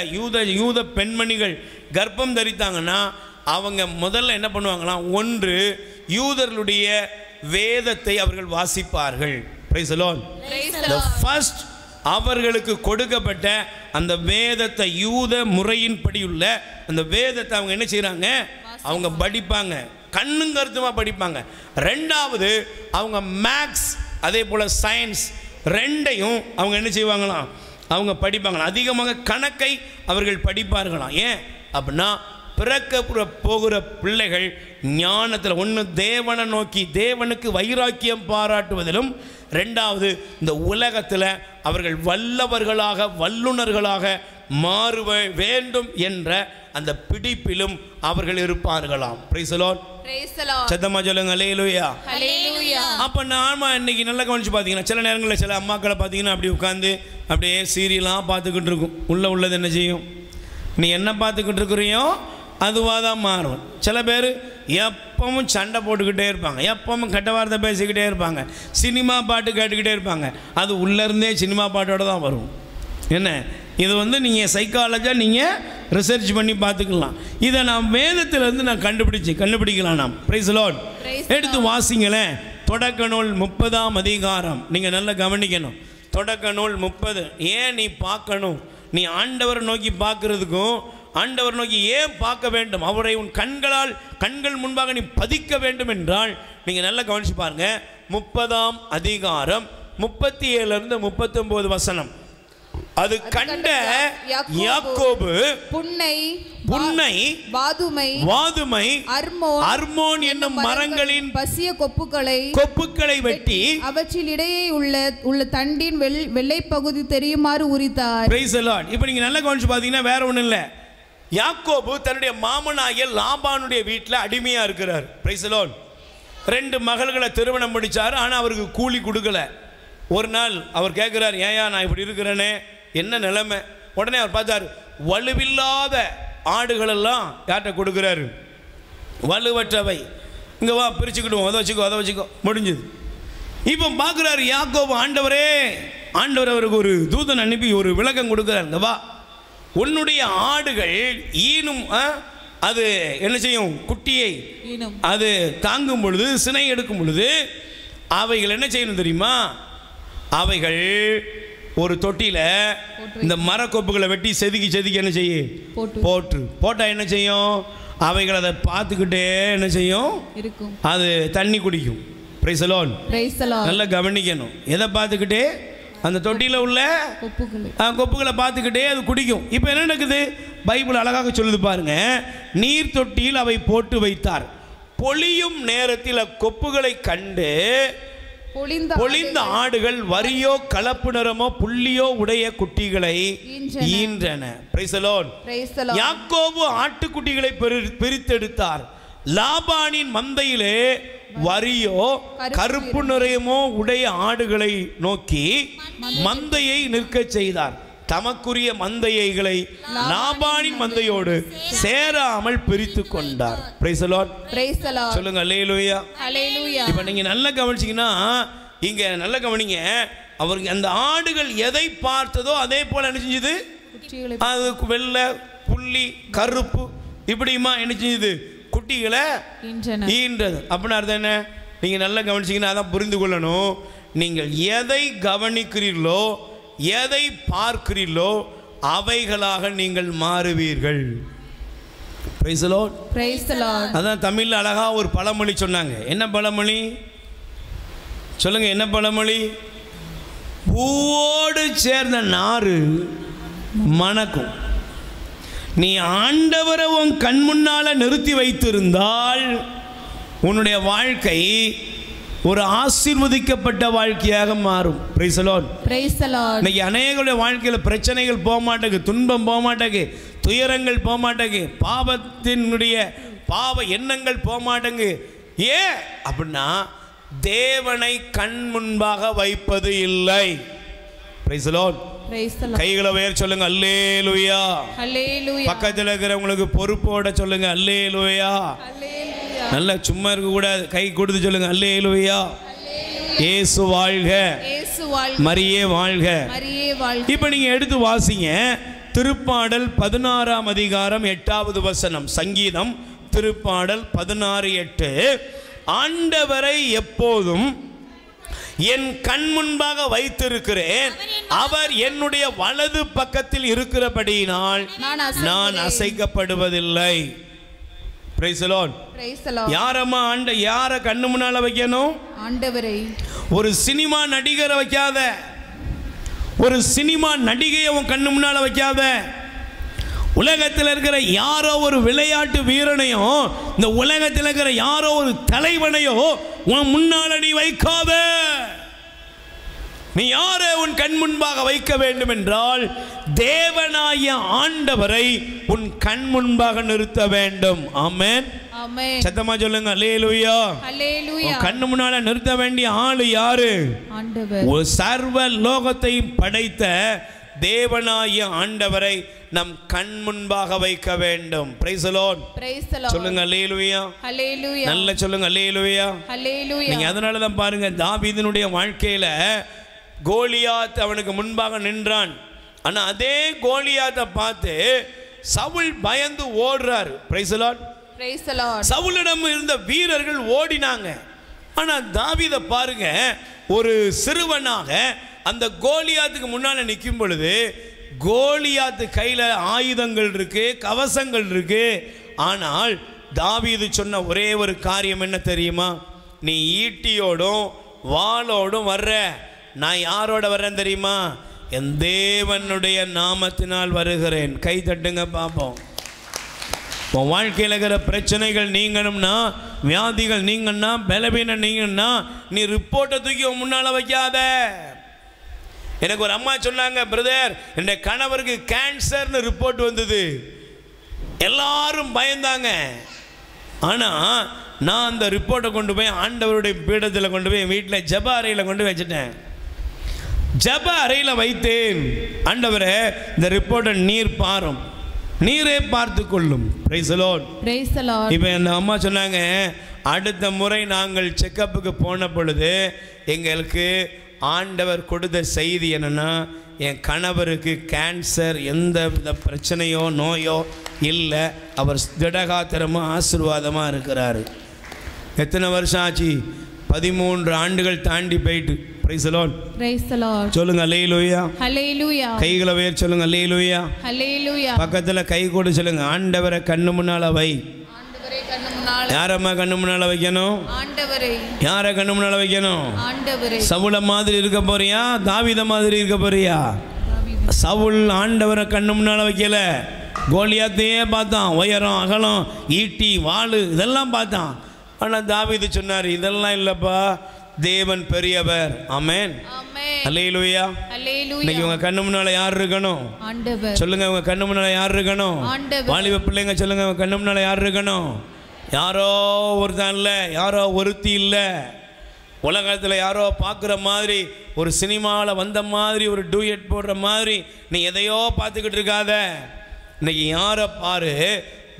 யூத பெண்மணிகள் கர்ப்பம் தரித்தாங்கன்னா அவங்க முதல்ல என்ன பண்ணுவாங்களாம், ஒன்று யூதர்களுடைய வேதத்தை அவர்கள் வாசிப்பார்கள். Praise the Lord. the first அவர்களுக்கு கொடுக்கப்பட்ட அந்த வேதத்தை, யூத முறையின்படி உள்ள அந்த வேதத்தை அவங்க என்ன செய்கிறாங்க, அவங்க படிப்பாங்க, கண்ணும் கருத்துமாக படிப்பாங்க. ரெண்டாவது அவங்க மேக்ஸ் அதே போல் சயின்ஸ் ரெண்டையும் அவங்க என்ன செய்வாங்களாம், அவங்க படிப்பாங்களாம். அதிகமாக கணக்கை அவர்கள் படிப்பார்களாம். ஏன் அப்படின்னா பிறக்க போகிற பிள்ளைகள் ஞானத்தில் ஒன்று தேவனை நோக்கி தேவனுக்கு வைராக்கியம் பாராட்டுவதிலும், ரெண்டாவது இந்த உலகத்தில் அவர்கள் வல்லவர்களாக வல்லுநர்களாக மாறுவ வேண்டும் என்ற அந்த பிடிப்பிலும் அவர்கள் இருப்பார்களாம். Price the Lord. சத்தமா சொல்லுங்க, அல்லேலூயா. அப்போ நாம இன்னைக்கு நல்லா கவனிச்சு பார்த்தீங்கன்னா, சில நேரங்களில் சில அம்மாக்களை பார்த்தீங்கன்னா அப்படி உட்காந்து அப்படியே சீரியலாக பார்த்துக்கிட்டு இருக்கும். உள்ளது என்ன செய்யும், நீ என்ன பார்த்துக்கிட்டு இருக்கிறியோ அதுவாக தான் மாறும். சில பேர் எப்பவும் சண்டை போட்டுக்கிட்டே இருப்பாங்க, எப்பவும் கெட்ட வார்த்தை பேசிக்கிட்டே இருப்பாங்க, சினிமா பாட்டு கேட்டுக்கிட்டே இருப்பாங்க. அது உள்ளேருந்தே சினிமா பாட்டோடு தான் வரும். என்ன இது வந்து நீங்கள் சைக்காலஜியாக நீங்கள் ரிசர்ச் பண்ணி பார்த்துக்கலாம். இதை நான் வேதத்திலேருந்து நான் கண்டுபிடிக்கலாம். நாம் பிரைஸ் தி லார்ட். எடுத்து வாசிங்களேன். தொடக்க நூல் 30ஆம் அதிகாரம். நீங்கள் நல்லா கவனிக்கணும். தொடக்க நூல் 30. ஏன் நீ பார்க்கணும்? நீ ஆண்டவரை நோக்கி பார்க்கறதுக்கும் ஆண்டவர் நோக்கி ஏன் பார்க்க வேண்டும்? அவரை உன் கண்கள் முன்பாக நீ பதிக்க வேண்டும் என்றால் நீங்கள் நல்லா கவனிச்சு பாருங்க. 30ஆம் அதிகாரம் 37 39 வசனம். அது கண்ட யாக்கோபு புன்னை வாதுமை அர்மோன் என்னும் மரங்களின் பசிய கொப்புக்களை வெட்டி அவற்றில் இடையே உள்ள தண்டின் வெள்ளை பகுதி தெரியுமாறு உரித்தார். Price the Lord. இப்போ நீங்க நல்லா கவனிச்சு பார்த்தீங்கன்னா வேற ஒன்றும் இல்லை. யாக்கோபு தன்னுடைய மாமனாகிய லாபானுடைய வீட்டில் அடிமையா இருக்கிறார். Price the Lord. 2 மகள்களை திருமணம் முடிச்சார். ஆனால் அவருக்கு கூலி கொடுக்கல. ஒரு நாள் அவர் கேட்குறார், ஏயா நான் இப்படி இருக்கிறேனே, என்ன நிலைமை? உடனே அவர் பார்த்தார், வலுவில்லாத ஆடுகளெல்லாம் யார்கிட்ட கொடுக்குறாரு? வலுவற்றவை. இங்கே வா, பிரிச்சுக்கிடுவோம், அதை வச்சுக்கோ முடிஞ்சுது. இப்போ பார்க்குறாரு யாக்கோபு, ஆண்டவர் அவருக்கு ஒரு தூதன் அனுப்பி ஒரு விளக்கம் கொடுக்குறாரு. இங்கே வா, உன்னுடைய ஆடுகள் ஈனும் அது என்ன செய்யும்? குட்டியை அது தாங்கும் பொழுது, சினை எடுக்கும் பொழுது அவைகள் என்ன செய்யணும் தெரியுமா? அவைகள் ஒரு தொட்டியில் இந்த மரக்கொப்புகளை வெட்டி செதுக்கி என்ன செய்யும்? போட்டால் என்ன செய்யும்? அவைகள் அதை பார்த்துக்கிட்டே என்ன செய்யும்? அது தண்ணி குடிக்கும். Price the Lord. நல்லா கவனிக்கணும். எதை பார்த்துக்கிட்டே? அந்த தொட்டியில் உள்ள கொப்புகளை பார்த்துக்கிட்டே அது குடிக்கும். இப்போ என்ன நடக்குது? பைபிள் அழகாக சொல்லுது பாருங்க. நீர் தொட்டியில் அவை போட்டு வைத்தார். பொழியும் நேரத்தில் கொப்புகளை கண்டு பொழிந்த ஆடுகள் வரியோ கலப்பு நிறமோ புள்ளியோ உடைய குட்டிகளை ஈன்றன. Price the Lord. யாக்கோபு ஆட்டுக்குட்டிகளை பிரித்தெடுத்தார். லாபானின் மந்தையிலே வரியோ கருப்பு நிறமோ உடைய ஆடுகளை நோக்கி மந்தையை நிற்க செய்தார். தமக்குரிய மந்தைகளை லாபானின் மந்தையோடு சேராமல் பிரித்து கொண்டார். Price the Lord. சொல்லுங்க அல்லேலூயா. இப்போ நீங்க நல்லா கவனிச்சீங்கன்னா, இங்க நல்லா கவனிங்க. அவருக்கு அந்த ஆடுகள் எதை பார்த்ததோ அதே போல என்ன செஞ்சது? அது வெள்ளை புள்ளி கருப்பு இப்படிமா என்ன செஞ்சது? குட்டிகளை ஈன்றது. அப்படின்னு அர்த்தம் என்ன? நீங்க நல்லா கவனிச்சீங்கன்னா அதான் புரிந்து கொள்ளணும். நீங்கள் எதை கவனிக்கிறீர்களோ எதை பார்க்கிறீர்களோ அவைகளாக நீங்கள் மாறுவீர்கள். Price the Lord. அதான் தமிழ்ல அழகா ஒரு பழமொழி சொன்னாங்க. என்ன பழமொழி சொல்லுங்க? என்ன பழமொழி? பூவோடு சேர்ந்த நாறு மணக்கும். நீ ஆண்டவரை உன் கண் முன்னால நிறுத்தி வைத்திருந்தால் உன்னுடைய வாழ்க்கை ஒரு ஆசீர்வதிக்கப்பட்ட வாழ்க்கையாக மாறும். Price the Lord. இன்னைக்கு அநேகருடைய வாழ்க்கையில் பிரச்சனைகள் போக மாட்டேங்குது, துன்பம் போக மாட்டேங்குது, துயரங்கள் போக மாட்டேங்குது, பாவத்தினுடைய பாவ எண்ணங்கள் போக மாட்டேங்குது. ஏன் அப்படின்னா தேவனை கண் முன்பாக வைப்பது இல்லை. Price the Lord. கைகளை உயர்த்தி சொல்லுங்க அல்லேலூயா. பக்கத்தில் இருக்கிறவங்களுக்கு பொறுப்போட சொல்லுங்க அல்லேலூயா. நல்லா சும்மா இருக்க கூடாது, கை கொடுத்து சொல்லுங்க அல்லேலூயா. இயேசு வாழ்க, மரியே வாழ்க. இப்ப நீங்க எடுத்து வாசிங்க. திருப்பாடல் 16ஆம் அதிகாரம் 8வது வசனம். சங்கீதம் திருப்பாடல் 16:8. ஆண்டவரை எப்போதும் என் கண் முன்பாக வைத்திருக்கிறேன், அவர் என்னுடைய வலது பக்கத்தில் இருக்கிறபடியினால் நான் அசைக்கப்படுவதில்லை. Praise the Lord. யாரம்மா யார கண்ணு முன்னால வைக்கணும்? ஆண்டவரை. ஒரு சினிமா நடிகரை வைக்காத, ஒரு சினிமா நடிகையை உன் கண்ணு முன்னால வைக்காத. உலகத்தில் இருக்கிற யாரோ ஒரு விளையாட்டு வீரனையோ, இந்த உலகத்தில் இருக்கிற யாரோ ஒரு தலைவனையோ உன் முன்னால நீ வைக்காத. நீ யாரை உன் கண் முன்பாக வைக்க வேண்டும் என்றால் தேவனாகிய ஆண்டவரை உன் கண் முன்பாக நிறுத்த வேண்டும். ஆமென். சத்தமா சொல்லுங்க அல்லேலூயா. கண்ணு முன்னால நிறுத்த வேண்டிய ஆளு யாரு? ஆண்டவர். சர்வ லோகத்தையும் படைத்த தேவனாகிய ஆண்டவரை நம் கண் முன்பாக வைக்க வேண்டும். Price the Lord. சொல்லுங்க அல்லேலூயா. நல்ல சொல்லுங்க அல்லேலூயா. நீங்க அதனால தான் பாருங்க தாவீதினுடைய வாழ்க்கையில கோலியாத் அவனுக்கு முன்பாக நின்றான். ஆனால் அதே கோலியாத்தை பார்த்து சவுல் பயந்து ஓடுறாரு. Price the Lord. Praise the Lord. சவுலிடம் இருந்த வீரர்கள் ஓடினாங்க. ஆனால் தாவீதை பாருங்க, ஒரு சிறுவனாக அந்த கோலியாத்துக்கு முன்னால் நிற்கும் பொழுது கோலியாத்து கையில் ஆயுதங்கள் இருக்கு, கவசங்கள் இருக்கு. ஆனால் தாவீது சொன்ன ஒரே ஒரு காரியம் என்ன தெரியுமா? நீ ஈட்டியோடும் வாளோடும் வர்ற, நான் யாரோட வர்றேன் தெரியுமா? என் தேவனுடைய நாமத்தினால் வருகிறேன். கை தட்டுங்க பார்ப்போம். உன் வாழ்க்கையில் இருக்கிற பிரச்சனைகள் நீங்கணும்னா, வியாதிகள் நீங்கன்னா, பலவீனம் நீங்கன்னா, நீ ரிப்போர்ட்டை தூக்கி முன்னால் வைக்காத. எனக்கு ஒரு அம்மா சொன்னாங்க, பிரதர் என்னுடைய கணவருக்கு கேன்சர்னு ரிப்போர்ட் வந்தது. எல்லாரும் பயந்தாங்க. ஆனால் நான் அந்த ரிப்போர்ட்டை கொண்டு போய் ஆண்டவருடைய பீடத்தில் கொண்டு போய் வீட்டில் ஜெப அறையில் கொண்டு வச்சுட்டேன். ஜெப அறையில் வைத்தேன். ஆண்டவரே, இந்த ரிப்போர்ட்டை நீர் பாரும், நீரே பார்த்து கொள்ளும். Price the Lord. Praise the Lord. இப்போ அந்த அம்மா சொன்னாங்க, அடுத்த முறை நாங்கள் செக்கப்புக்கு போன பொழுது எங்களுக்கு ஆண்டவர் கொடுத்த செய்தி என்னன்னா, என் கணவருக்கு கேன்சர் எந்த வித பிரச்சனையோ நோயோ இல்லை, அவர் திடகாத்திரமாக ஆசீர்வாதமாக இருக்கிறாரு. எத்தனை வருஷம் ஆச்சு? 13 ஆண்டுகள் தாண்டி போயிட்டு. Price the Lord. Praise the Lord. சொல்லுங்க அல்லேலூயா. Hallelujah. கைகளை உயர்த்தி சொல்லுங்க அல்லேலூயா. Hallelujah. பக்கத்தில் கை கூட சொல்லுங்க, ஆண்டவரை கண்ணு முன்னால் வை. ஆண்டவரே கண்ணு முன்னால. யாரம்மா கண்ணு முன்னால் வைக்கணும்? ஆண்டவரே. யாரை கண்ணு முன்னால் வைக்கணும்? ஆண்டவரே. சவுல மாதிரி இருக்க போறியா, தாவீத மாதிரி இருக்க போறியா? சவுல் ஆண்டவரை கண்ணு முன்னால் வைக்கல, கோலியாத்தையே பார்த்தான். உயரம், அகலம், ஈட்டி, வாள் இதெல்லாம் பார்த்தான். ஆனால் தாவீது சொன்னார், இதெல்லாம் இல்லைப்பா, தேவன் பெரியவர். ஆமென். ஆமென். அல்லேலூயா. Hallelujah. இன்னைக்கு உங்க கண்ணு முன்னால யார் இருக்கணும்? ஆண்டவர். சொல்லுங்க, உங்க கண்ணு முன்னால யார் இருக்கணும்? ஆண்டவர். வாலிப பிள்ளைங்க சொல்லுங்க, உங்க கண்ணு முன்னால யார் இருக்கணும்? யாரோ ஒருத்தன் இல்லை, யாரோ ஒருத்தி இல்லை. உலகத்தில் யாரோ பார்க்குற மாதிரி, ஒரு சினிமாவில் வந்த மாதிரி, ஒரு டூயட் போடுற மாதிரி நீ எதையோ பார்த்துக்கிட்டு இருக்காத. இன்னைக்கு யாரை பாரு,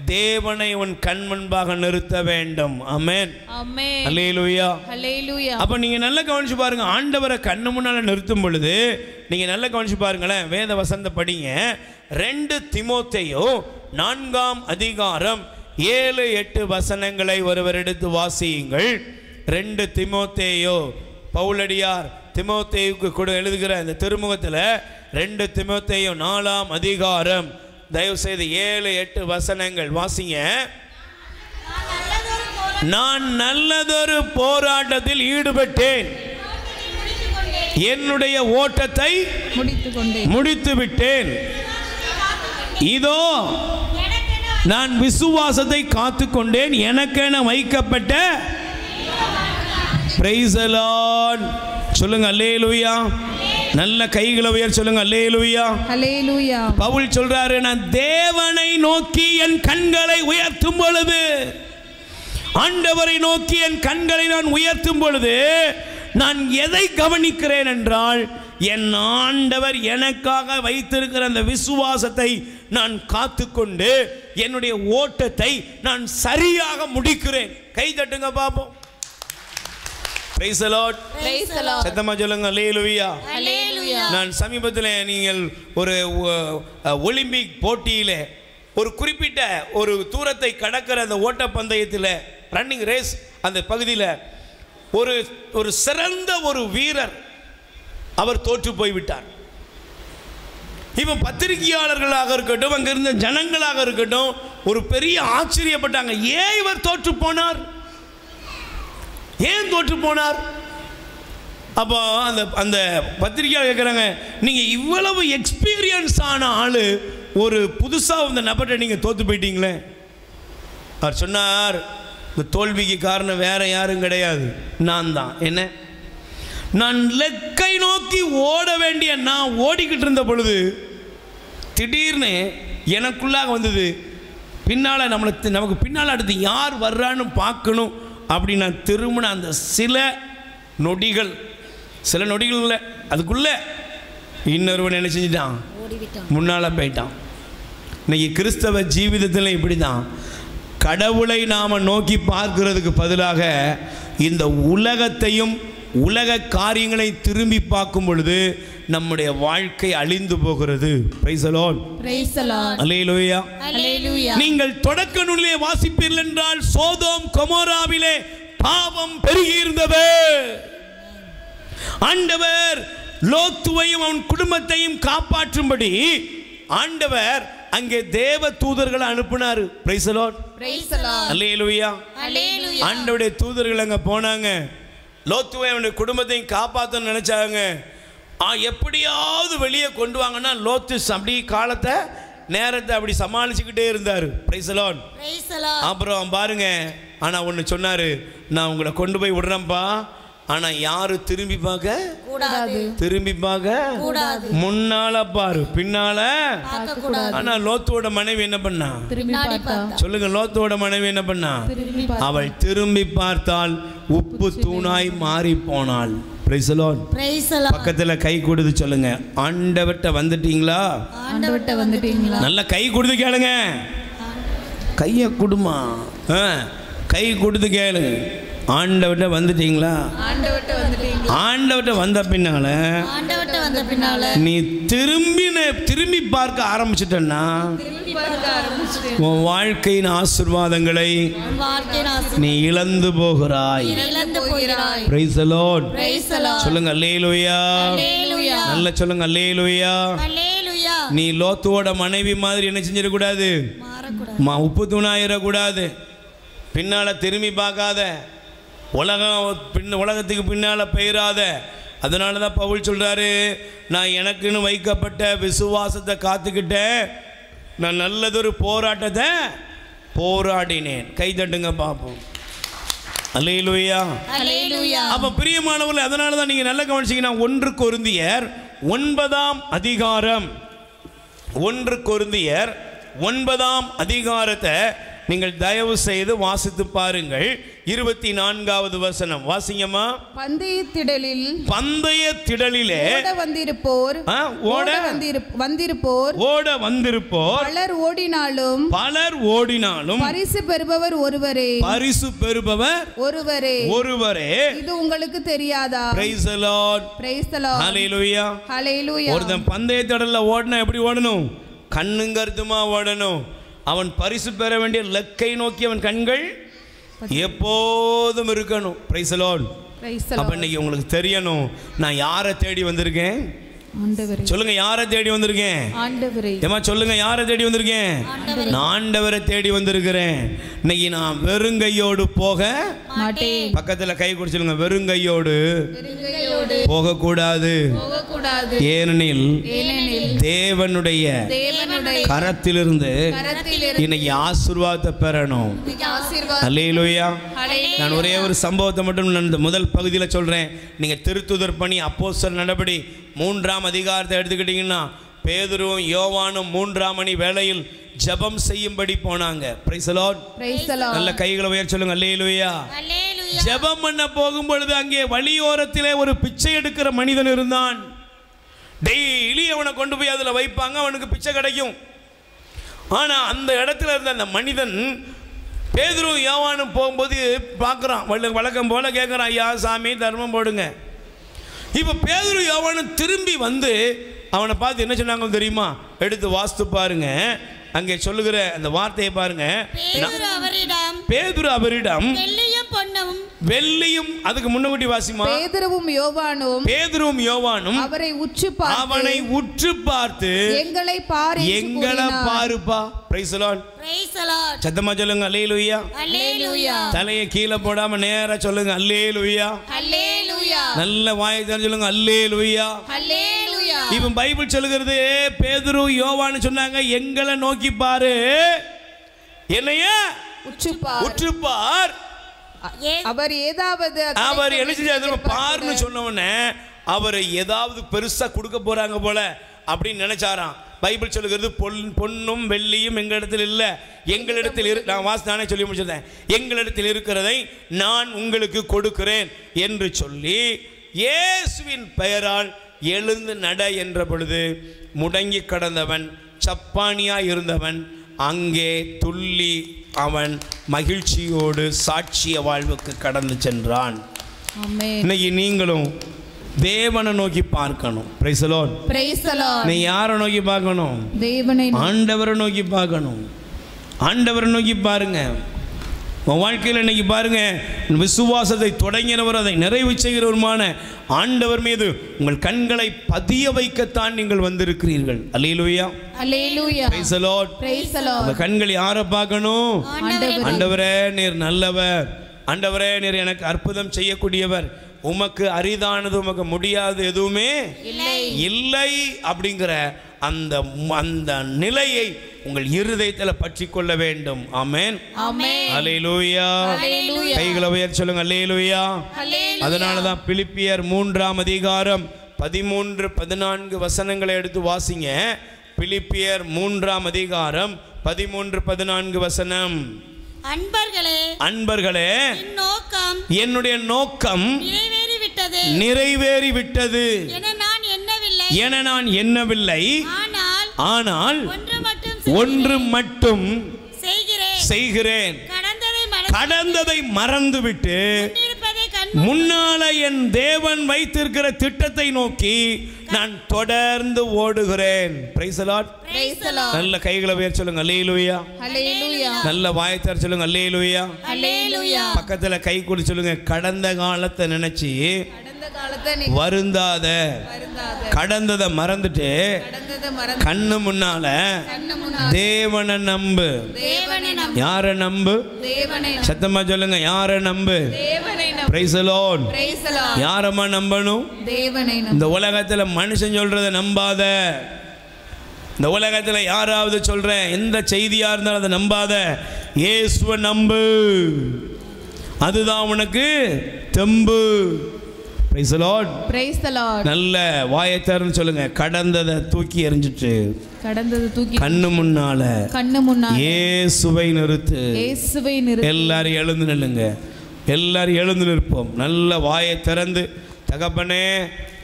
தேவனை உன் கண் முன்பாக நிறுத்த வேண்டும். ஆமென். ஆமென். அல்லேலூயா. Hallelujah. அப்போ நீங்கள் நல்லா கவனிச்சு பாருங்க, ஆண்டவரை கண்ணு முன்னால் நிறுத்தும் பொழுது நீங்கள் நல்லா கவனிச்சு பாருங்களேன். வேத வசந்த படிங்க. 2 தீமோத்தேயு 4ஆம் அதிகாரம் 7-8 வசனங்களை ஒருவர் எடுத்து வாசியுங்கள். 2 தீமோத்தேயு, பவுலடியார் தீமோத்தேயுக்கு கூட எழுதுகிற இந்த திருமுகத்தில் 2 தீமோத்தேயு 4ஆம் அதிகாரம் தயவு செய்து 7-8 வசனங்கள் வாசிங்க. நான் நல்லதொரு போராட்டத்தில் ஈடுபட்டேன், என்னுடைய ஓட்டத்தை முடித்து விட்டேன். இதோ நான் விசுவாசத்தை காத்து கொண்டேன், எனக்கென வைக்கப்பட்ட. Price the Lord. சொல்லுங்க அல்லேலூயா. நல்ல கைகளை உயர் சொல்லுங்க அல்லேலூயா. Hallelujah. பவுல் சொல்றாரு, நான் தேவனை நோக்கி என் கண்களை உயர்த்தும் பொழுது, ஆண்டவரை நோக்கி என் கண்களை நான் உயர்த்தும் பொழுது நான் எதை கவனிக்கிறேன் என்றால், என் ஆண்டவர் எனக்காக வைத்திருக்கிற அந்த விசுவாசத்தை நான் காத்துக்கொண்டு என்னுடைய ஓட்டத்தை நான் சரியாக முடிக்கிறேன். கை தட்டுங்க பாப்போம். Praise the Lord. Praise the Lord. சத்தமா சொல்லுங்க அல்லேலூயா. Hallelujah. நான் சமீபத்தில் நீங்கள் ஒரு ஒலிம்பிக் போட்டியில் ஒரு குறிப்பிட்ட ஒரு தூரத்தை கடக்கிற அந்த ஓட்டப்பந்தயத்தில், ரன்னிங் ரேஸ் அந்த பகுதியில் ஒரு சிறந்த ஒரு வீரர் அவர் தோற்று போய்விட்டார். இப்போ பத்திரிகையாளர்களாக இருக்கட்டும், அங்கே இருந்த ஜனங்களாக இருக்கட்டும், ஒரு பெரிய ஆச்சரியப்பட்டாங்க. ஏன் இவர் தோற்று போனார்? ஏன் தோற்று போனார்? அப்போ அந்த பத்திரிகையாளர் கேட்குறாங்க, நீங்கள் இவ்வளவு எக்ஸ்பீரியன்ஸ் ஆன ஆள், ஒரு புதுசாக வந்த நபர்கிட்ட நீங்கள் தோற்று போயிட்டீங்களே. அவர் சொன்னார், இந்த தோல்விக்கு காரணம் வேற யாரும் கிடையாது, நான் தான். என்ன? நான் லெக்கை நோக்கி ஓட வேண்டிய நான் ஓடிக்கிட்டு இருந்த பொழுது திடீர்னு எனக்குள்ளாக வந்தது, பின்னால் நமக்கு பின்னால் அடுத்து யார் வர்றான்னு பார்க்கணும் அப்படி நான் திரும்பின அந்த சில நொடிகள் இல்லை, அதுக்குள்ளே இன்னொருவன் என்ன செஞ்சிட்டான்? முன்னால் போயிட்டான். இன்னைக்கு கிறிஸ்தவ ஜீவிதத்தில் இப்படி தான். கடவுளை நாம் நோக்கி பார்க்கிறதுக்கு பதிலாக இந்த உலகத்தையும் உலக காரியங்களை திரும்பி பார்க்கும் பொழுது நம்முடைய வாழ்க்கை அழிந்து போகிறது. Praise the Lord. Praise the Lord. அல்லேலூயா. அல்லேலூயா. நீங்கள் தொடக்க நூலிலே வாசிப்பீர்கள் என்றால் சோதோம் கொமோராவிலே பாவம் பெருகி இருந்தது. ஆண்டவர் லோத்துவையும் அவன் குடும்பத்தையும் காப்பாற்றும்படி ஆண்டவர் அங்கே தேவ தூதர்களை அனுப்பினார். Praise the Lord. Praise the Lord. அல்லேலூயா. அல்லேலூயா. ஆண்டவருடைய தூதர்கள் அங்க போனாங்க. லோத்துவை அவனுடைய குடும்பத்தையும் காப்பாற்றணும்னு நினைச்சாங்க. எப்படியாவது வெளியே கொண்டு வாங்கன்னா லோத்து அப்படி காலத்தை நேரத்தை அப்படி சமாளிச்சுக்கிட்டே இருந்தார். Price the Lord. அப்புறம் பாருங்க, ஆனா ஒன்று சொன்னாரு, நான் உங்களை கொண்டு போய் விடுறேன்ப்பா, ஆனா யாரு திரும்பி பார்க்க கூடாது, திரும்பி பார்க்க கூடாது, முன்னால பாரு பின்னால கூடாது. ஆனா லோத்துவோட மனைவி என்ன பண்ணா? சொல்லுங்க, லோத்துவோட மனைவி என்ன பண்ணா? அவள் திரும்பி பார்த்தால் உப்பு தூணாய் மாறி போனாள். Price the Lord. பக்கத்துல கை கொடுத்து சொல்லுங்க, ஆண்டவர்ட்ட வந்துட்டீங்களா? ஆண்டவர்ட்ட வந்துட்டீங்களா? நல்ல கை கொடுத்து கேளுங்க. கையை கொடுமா, கை கொடுத்து கேளு. ஆண்டவர்ட்ட வந்துட்டீங்களா? ஆண்டவர்ட்ட வந்த பின்னால நீ திரும்பி பார்க்க ஆரம்பிச்சிட்டன்னா உன் வாழ்க்கையின் ஆசீர்வாதங்களை நீ இழந்து போகிறாய். Price the Lord. சொல்லுங்க அல்லேலூயா. நல்ல சொல்லுங்க அல்லேலூயா. நீ லோத்துவோட மனைவி மாதிரி என்ன செஞ்சிட கூடாது? உப்பு தூணாயிடக்கூடாது. பின்னால திரும்பி பார்க்காத, உலகத்துக்கு பின்னால பெயராத. அதனால தான் பவுல் சொல்றாரு, நான் எனக்குன்னு வைக்கப்பட்ட விசுவாசத்தை காத்துக்கிட்டேன், நான் நல்லதொரு போராட்டத்தை போராடினேன். கை தட்டுங்க பார்ப்போம். அல்லேலூயா. அப்ப பிரியமானவர்களே, அதனால தான் நீங்க நல்லா கவனிச்சீங்கன்னா 1 கொரிந்தியர் 9ஆம் அதிகாரம், 1 கொரிந்தியர் 9ஆம் அதிகாரத்தை நீங்கள் தயவு செய்து வாசித்து பாருங்கள். 24வது வசனம் வாசிங்கம்மா. பந்தய திடலிலே ஓட வந்திருப்போர் பலர் ஓடினாலும் பரிசு பெறுபவர் ஒருவரே. இது உங்களுக்கு தெரியாதா? Praise the Lord. Praise the Lord. ஹalleluya. ஹalleluya. ஒருத்தன் பந்தய திடல்ல ஓடினா எப்படி ஓடணும்? கண்ணுங்கருத்துமா ஓடணும். அவன் பரிசு பெற வேண்டிய லக்கை நோக்கி அவன் கண்கள் எப்போதும் இருக்கணும். Price the Lord. அப்ப இன்னைக்கு உங்களுக்கு தெரியணும், நான் யாரை தேடி வந்திருக்கேன்? சொல்லுங்க, யாரை தேடி வந்திருக்கேன்? ஏமா சொல்லுங்க, யாரை தேடி வந்திருக்கேன்? நான் ஆண்டவரை தேடி வந்திருக்கிறேன். இன்னைக்கு நான் வெறுங்கையோடு போக மாட்டேன். பக்கத்துல கை கொடுத்துருங்க, வெறுங்கையோடு போகக்கூடாது. ஏனெனில் தேவனுடைய கரத்திலிருந்து இன்னைக்கு ஆசீர்வாதத்தை பெறணும். அல்லேலூயா. நான் ஒரே ஒரு சம்பவத்தை மட்டும் முதல் பகுதியில் சொல்றேன். நீங்க திருத்துதர் பணி அப்போஸ்தலர் நடபடி 3ஆம் அதிகாரத்தை எடுத்துக்கிட்டீங்கன்னா, பேதுருவும் யோவானும் 3ஆம் மணி வேளையில் ஜெபம் செய்யும்படி போனாங்க. Price the Lord. நல்ல கைகளை உயர்த்தி சொல்லுங்க அல்லேலூயா. ஜெபம் பண்ண போகும் பொழுது அங்கே வழியோரத்திலே ஒரு பிச்சை எடுக்கிற மனிதன் இருந்தான். டெய்லி அவனை கொண்டு போய் அதில் வைப்பாங்க, அவனுக்கு பிச்சை கிடைக்கும். ஆனா அந்த இடத்துல இருந்த அந்த மனிதன் பேதுரு யோவானும் போகும்போது பார்க்குறான், வழக்கம் போல கேட்குறான், ஐயா சாமி தர்மம் போடுங்க. இப்போ பேதுரு யோவானும் திரும்பி வந்து அவனை பார்த்து என்ன சொன்னாங்க தெரியுமா? எடுத்து வாஸ்து பாருங்க, அங்கே சொல்லுகிற அந்த வார்த்தையை பாருங்க. பேதுரு அவரிடம் வெள்ளியும், அதுக்கு முன்னகுட்டி வாசிமா, பேதுருவும் யோவானும் அவனை உற்று பார்த்து எங்களை பாருப்பா. Price the Lord. சத்தமா சொல்லுங்க அல்லேலூயா. தலையை கீழே போடாம நேரா சொல்லுங்க அல்லேலூயா. நல்ல வாயை திறந்து சொல்லுங்க அல்லேலூயா. இவன் பைபிள் சொல்லுகிறது, பேதுரு யோவான்னு சொன்னாங்க, எங்களை நோக்கி பாரு, என்னைய உற்று பார். அவர் என்ன செஞ்சாரு பாருன்னு சொன்ன உடனே அவர் ஏதாவது பெருசா கொடுக்க போறாங்க போல அப்படின்னு நினைச்சாராம். பைபிள் சொல்லுகிறது, பொன்னும் வெள்ளியும் எங்களிடத்தில் இல்லை, எங்களிடத்தில் நான் வாசித்தானே சொல்லி முடிச்சிருந்தேன், எங்களிடத்தில் இருக்கிறதை நான் உங்களுக்கு கொடுக்கிறேன் என்று சொல்லி இயேசுவின் பெயரால் எழுந்து நட என்ற பொழுது முடங்கி கடந்தவன், சப்பானியா இருந்தவன் அங்கே துள்ளி அவன் மகிழ்ச்சியோடு சாட்சிய வாழ்வுக்கு கடந்து சென்றான். இன்னைக்கு நீங்களும் தேவனை நோக்கி பார்க்கணும். Price the Lord. Praise the Lord. நீ யாரை நோக்கி பார்க்கணும்? தேவனை ஆண்டவரை நோக்கி பார்க்கணும். ஆண்டவரை நோக்கி பாருங்க. உன் வாழ்க்கையில் இன்னைக்கு பாருங்க, விசுவாசத்தை தொடங்கினவர் அதை நிறைவு செய்கிறவருமான ஆண்டவர் மீது உங்கள் கண்களை பதிய வைக்கத்தான் நீங்கள் வந்திருக்கிறீர்கள். அல்லேலூயா. Hallelujah. Praise the Lord. Praise the Lord. உங்க கண்கள் யாரை பார்க்கணும்? ஆண்டவரே நீர் நல்லவர், ஆண்டவரே நீர் எனக்கு அற்புதம் செய்யக்கூடியவர், உமக்கு அரிதானது உமக்கு முடியாது எதுவுமே இல்லை அப்படிங்கிற அந்த அந்த நிலையை உங்கள் இருதயத்தில் பற்றி கொள்ள வேண்டும். ஆமென். அல்லேலூயா. கைகளை உயர்த்தி சொல்லுங்க அல்லேலூயா. அதனால தான் பிலிப்பியர் 3ஆம் அதிகாரம் 13-14 வசனங்களை எடுத்து வாசிங்க. பிலிப்பியர் 3ஆம் அதிகாரம் 13-14 வசனம். அன்பர்களே என்னுடைய நோக்கம் நிறைவேறிவிட்டது என நான் எண்ணவில்லை, ஆனால் ஒன்று மட்டும் செய்கிறேன், கடந்ததை மறந்துவிட்டு முன்னால என் தேவன் வைத்திருக்கிற திட்டத்தை நோக்கி நான் தொடர்ந்து ஓடுகிறேன். Price the Lord. நல்ல கைகளை உயர்த்தி சொல்லுங்க அல்லேலூயா. நல்ல வாயை திறந்து சொல்லுங்க அல்லேலூயா. பக்கத்துல கை கூடி சொல்லுங்க, கடந்த காலத்தை நினைச்சு வருந்தாத, கடந்ததை மறந்துட்டு கண்ணு முன்னால தேவனை நம்பு. யாரை நம்பு? சத்தமா சொல்லுங்க, யாரை நம்பு? Price the Lord. யாரம்மா நம்பணும்? இந்த உலகத்துல மனுஷன் சொல்றதை நம்பாத. இந்த உலகத்துல யாராவது சொல்ற எந்த செய்தியா இருந்தாலும் அதை நம்பாத. இயேசுவை நம்பு, அதுதான் உனக்கு தெம்பு. Praise the Lord. Praise the Lord. நல்ல வாயை திறந்து சொல்லுங்க, கடந்ததை தூக்கி எறிஞ்சிட்டு கண்ணு முன்னால இயேசுவை நிறுத்து. எல்லாரும் எழுந்து நில்லுங்க, எல்லாரும் எழுந்து நிற்போம். நல்ல வாயை திறந்து, தகப்பனே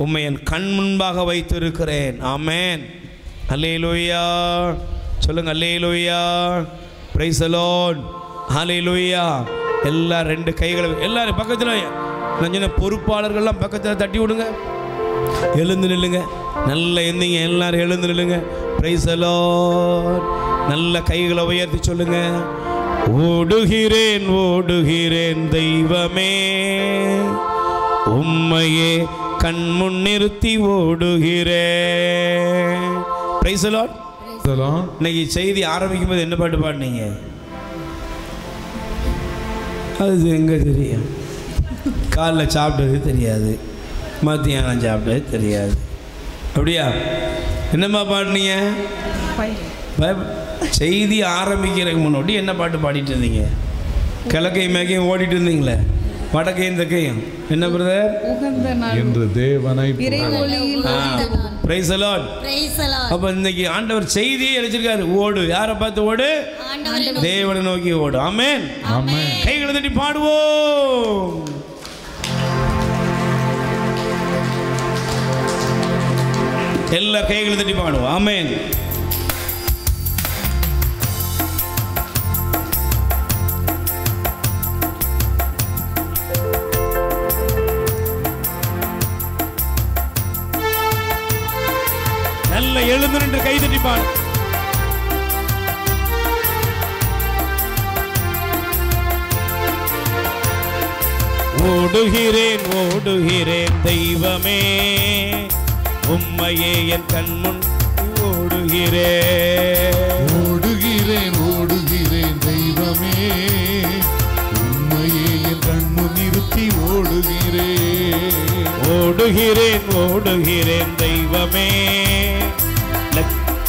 உம்மை என் கண் முன்பாக வைத்திருக்கிறேன். ஆமென். அல்லேலூயா சொல்லுங்க அல்லேலூயா. Praise the Lord. ஹல்லேலூயா. எல்லா ரெண்டு கைகளை எல்லாரும் பக்கத்தில் கொஞ்சம் பொறுப்பாளர்கள்லாம் பக்கத்தில் தட்டி விடுங்க. எழுந்து நில்லுங்க, நல்ல எந்திங்க, எல்லாரும் எழுந்து நில்லுங்க. Praise the Lord. நல்ல கைகளை உயர்த்தி சொல்லுங்க, ஓடுகிறேன் ஓடுகிறேன் தெய்வமே, உம்மையே கண் முன் நிறுத்தி ஓடுகிறேன். Praise the Lord. இன்னைக்கு செய்தி ஆரம்பிக்கும் போது என்ன பாட்டு பாடினீங்க? அது எங்க தெரியும்? காலைல சாப்பிட்டது தெரியாது, மத்தியானம் சாப்பிட்டது தெரியாது. அப்படியா? என்னம்மா பாடினீங்க? செய்தி ஆரம்பிக்கிறதுக்கு முன்னாடி என்ன பாட்டு பாடிட்டு இருந்தீங்க? கிழக்கையும் மேக்கையும் ஓடிட்டு இருந்தீங்களே, வடக்கையும் தெற்கையும். என்ன பிரதர்? என்று தேவனை. Price the Lord. அப்ப இன்னைக்கு ஆண்டவர் செய்தியை எழுதிருக்காரு, ஓடு. யாரை பார்த்து ஓடு? தேவனை நோக்கி ஓடு. ஆமென். கைகளை தட்டி பாடுவோம். எல்லா கைகளை தட்டி பாடுவோம். ஆமென். நல்ல எழுந்து நின்று கை தட்டி பாடு. ஓடுகிறேன் ஓடுகிறேன் தெய்வமே, உம்மையே என் கண்முன் ஓடுகிறேன். ஓடுகிறேன் ஓடுகிறேன் தெய்வமே, உம்மையே என் கண்முன் நிறுத்தி ஓடுகிறேன். ஓடுகிறேன் ஓடுகிறேன் தெய்வமே.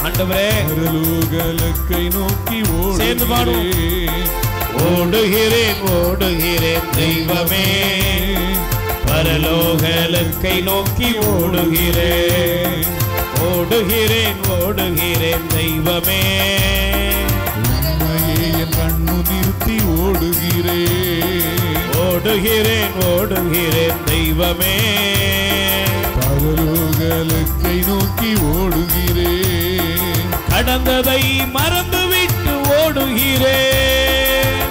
ஆண்டவரே பரலோகலக்கை நோக்கி சேர்ந்து பாடுவோம். ஓடுகிறேன் ஓடுகிறேன் தெய்வமே, பரலோகலக்கை நோக்கி ஓடுகிறேன். ஓடுகிறேன் ஓடுகிறேன் தெய்வமே, உம்மையே என் கண்ணு நிறுத்தி ஓடுகிறேன். ஓடுகிறேன் ஓடுகிறேன் தெய்வமே, பரலோகலக்கை நோக்கி ஓடுகிறேன். கடந்ததை மறந்துவிட்டு ஓடுகிறேன்.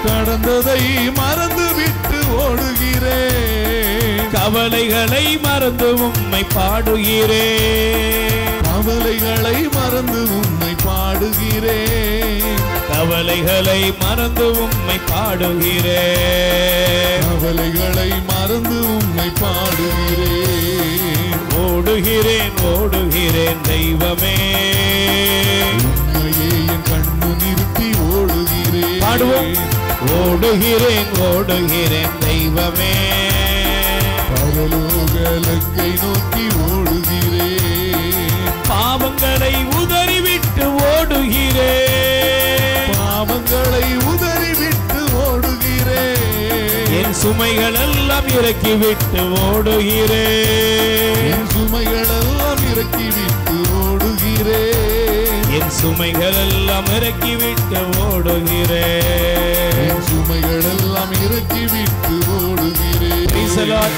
கடந்ததை மறந்துவிட்டு ஓடுகிறேன். கவலைகளை மறந்து உம்மை பாடுகிறேன். கவலைகளை மறந்து உம்மை பாடுகிறேன். கவலைகளை மறந்து உம்மை பாடுகிறேன். கவலைகளை மறந்து உம்மை பாடுகிறேன். ஓடுகிறேன் ஓடுகிறேன் தெய்வமே. உம்மையே என் கண்ணு நிறுத்தி ஓடுகிறேன். பாடுவோம். ஓடுகிறேன் ஓடுகிறேன் தெய்வமே. பரலோகலக்கை நோக்கி ஓடுகிறேன். பாவங்களை உதறிவிட்டு ஓடுகிறேன். பாவங்களை உதறிவிட்டு ஓடுகிறேன். என் சுமைகள் எல்லாம் இறக்கிவிட்டு ஓடுகிறேன். என் சுமைகளெல்லாம் இறக்கிவிட்டு ஓடுகிறேன். என் சுமைகள் எல்லாம் இறக்கிவிட்டு ஓடுகிறேன். என் சுமைகளெல்லாம் இறக்கிவிட்டு ஓடுகிறேன். Praise the Lord.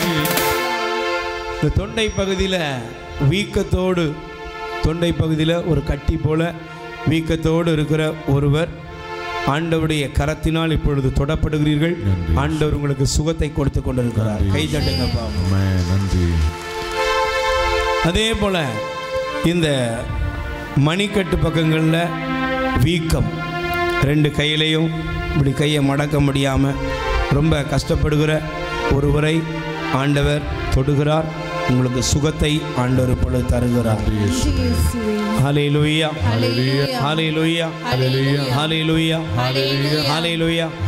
இந்த தொண்டை பகுதியில் வீக்கத்தோடு, தொண்டை பகுதியில் ஒரு கட்டி போல வீக்கத்தோடு இருக்கிற ஒருவர் ஆண்டவருடைய கரத்தினால் இப்பொழுது தொடப்படுகிறீர்கள். ஆண்டவர் உங்களுக்கு சுகத்தை கொடுத்து கொண்டிருக்கிறார். கை தட்டுங்கப்பா. நன்றி. அதே போல இந்த மணிக்கட்டு பக்கங்களில் வீக்கம், ரெண்டு கையிலையும் இப்படி கையை மடக்க முடியாமல் ரொம்ப கஷ்டப்படுகிற ஒருவரை ஆண்டவர் தொடுகிறார். உங்களுக்கு சுகத்தை ஆண்டவர் இப்பொழுது தருகிறார். ஹல்லேலூயா ஹல்லேலூயா ஹல்லேலூயா ஹல்லேலூயா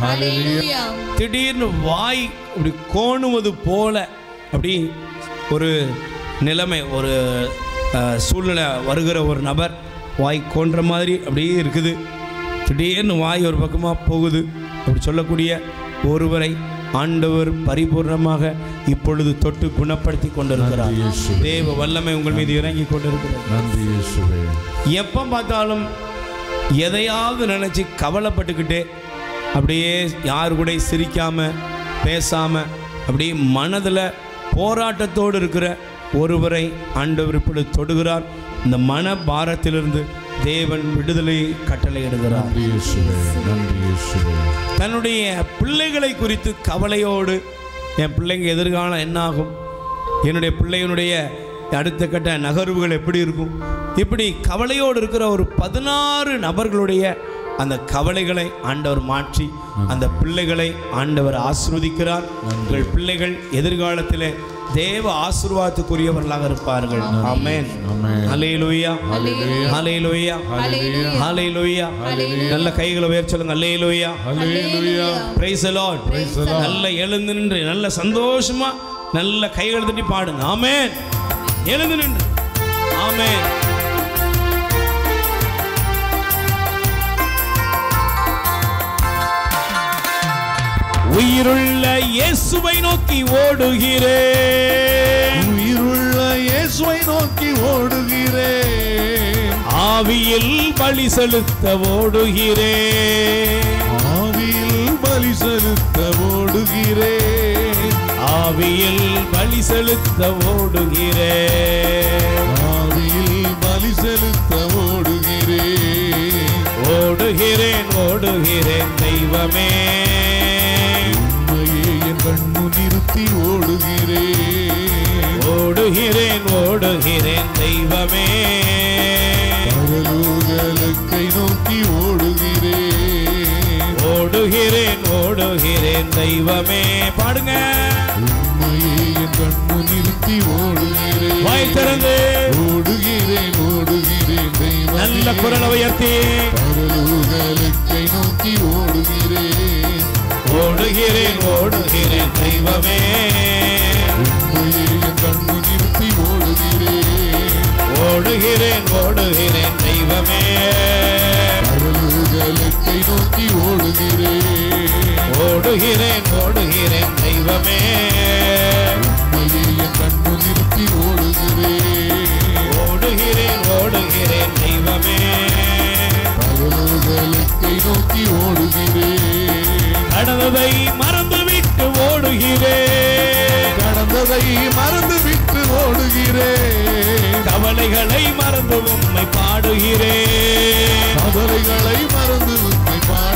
ஹல்லேலூயா. திடீர்னு வாய் இப்படி கோணுவது போல அப்படி ஒரு நிலைமை, ஒரு சூழ்நிலை வருகிற ஒரு நபர் வாய் கோன்ற மாதிரி அப்படியே இருக்குது. திடீர்னு வாய் ஒரு பக்கமாக போகுது. அப்படி சொல்லக்கூடிய ஒருவரை ஆண்டவர் பரிபூர்ணமாக இப்பொழுது தொட்டு குணப்படுத்தி கொண்டிருக்கிறார். தேவ வல்லமை உங்கள் மீது இறங்கி கொண்டிருக்கிறது. எப்போ பார்த்தாலும் எதையாவது நினச்சி கவலைப்பட்டுக்கிட்டே அப்படியே யாரு கூட சிரிக்காமல் பேசாமல் அப்படியே மனதில் போராட்டத்தோடு இருக்கிற ஒருவரை ஆண்டவர் இப்பொழுது தொடுகிறார். இந்த மன பாரத்திலிருந்து தேவன் விடுதலையை கட்டளையிடுகிறார். தன்னுடைய பிள்ளைகளை குறித்து கவலையோடு, என் பிள்ளைங்க எதிர்காலம் என்னாகும், என்னுடைய பிள்ளைகளுடைய அடுத்த கட்ட நகர்வுகள் எப்படி இருக்கும், இப்படி கவலையோடு இருக்கிற ஒரு 16 நபர்களுடைய அந்த கவலைகளை ஆண்டவர் மாற்றி அந்த பிள்ளைகளை ஆண்டவர் ஆசீர்வதிக்கிறார். உங்கள் பிள்ளைகள் எதிர்காலத்தில் தேவ ஆசீர்வாதத்துக்குரியவர்களாக இருப்பார்கள். ஆமென். ஹல்லேலூயா ஹல்லேலூயா ஹல்லேலூயா. நல்ல கைகளை உயர்த்தி சொல்லுங்க. ஹல்லேலூயா ஹல்லேலூயா. Praise the Lord. நல்ல எழுந்து நின்று நல்ல சந்தோஷமா நல்ல கைகளை தட்டி பாடுங்க. ஆமென். எழுந்து நின்று ஆமென். உயிருள்ள இயேசுவை நோக்கி ஓடுகிறேன். உயிருள்ள இயேசுவை நோக்கி ஓடுகிறேன். ஆவியில் பலி செலுத்த ஓடுகிறேன். ஆவியில் பலி செலுத்த ஓடுகிறேன். ஆவியில் பலி செலுத்த ஓடுகிறேன். ஆவியில் பலி செலுத்த ஓடுகிறேன். ஓடுகிறேன் ஓடுகிறேன் தெய்வமே. என் கண்ணு நிறுத்தி ஓடுகிறேன். ஓடுகிறேன் ஓடுகிறேன் தெய்வமே. பரலோகலக்கை நோக்கி ஓடுகிறேன். ஓடுகிறேன் ஓடுகிறேன் தெய்வமே. பாடுங்க. உம்மையே என் கண்ணு நிறுத்தி ஓடுகிறேன். வாய் திறந்து ஓடுகிறேன் ஓடுகிறேன் தெய்வமே. நல்ல குரலை உயர்த்தி பரலோகலக்கை நோக்கி ஓடுகிறேன். ஓடுகிறேன் ஓடுகிறேன் தெய்வமே. உம்மையே என் கண்ணு நிறுத்தி ஓடுகிறேன். ஓடுகிறேன் ஓடுகிறேன் தெய்வமே. பரலோகலக்கை நோக்கி ஓடுகிறேன். ஓடுகிறேன் ஓடுகிறேன் தெய்வமே. உம்மையே என் கண்ணு நிறுத்தி ஓடுகிறேன். ஓடுகிறேன் ஓடுகிறேன் தெய்வமே. பரலோகலக்கை நோக்கி ஓடுகிறேன். கடந்ததை மறந்துவிட்டு ஓடுகிறேன். கடந்ததை மறந்து விட்டு ஓடுகிறேன். கவலைகளை மறந்து உம்மை பாடுகிறேன். கவலைகளை மறந்து உம்மை பாடுகிறேன்.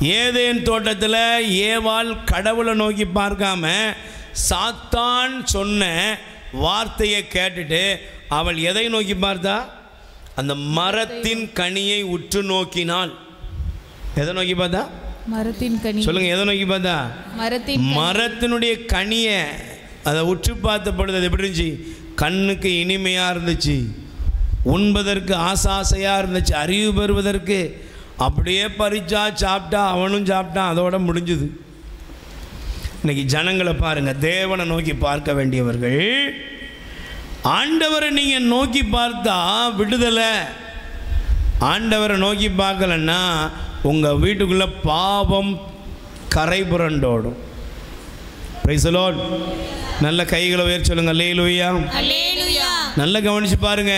ஏதேன் தோட்டத்தில் ஏவாள் கடவுளை நோக்கி பார்க்காம சாத்தான் சொன்ன வார்த்தையை கேட்டுட்டு அவள் எதை நோக்கி பார்த்தா? அந்த மரத்தின் கனியை உற்று நோக்கினாள். எதை நோக்கி பார்த்தா? மரத்தின் கனி. சொல்லுங்க, எதை நோக்கி பார்த்தா? மரத்தினுடைய கனியை அதை உற்று பார்த்த பொழுது அது எப்படி இருந்துச்சு? கண்ணுக்கு இனிமையாக இருந்துச்சு, உண்பதற்கு ஆசாசையாக இருந்துச்சு, அறிவு பெறுவதற்கு. அப்படியே பறிச்சா, சாப்பிட்டா, அவனும் சாப்பிட்டான், அதோட முடிஞ்சுது. இன்னைக்கு ஜனங்களை பாருங்க, தேவனை நோக்கி பார்க்க வேண்டியவர்கள். ஆண்டவரை நீங்கள் நோக்கி பார்த்தா விடுதலை. ஆண்டவரை நோக்கி பார்க்கலன்னா உங்கள் வீட்டுக்குள்ளே பாவம் கரை புரண்டோடும். Price the Lord. நல்ல கைகளை உயர்த்தி சொல்லுங்க, அல்லேலூயா. நல்ல கவனிச்சு பாருங்க.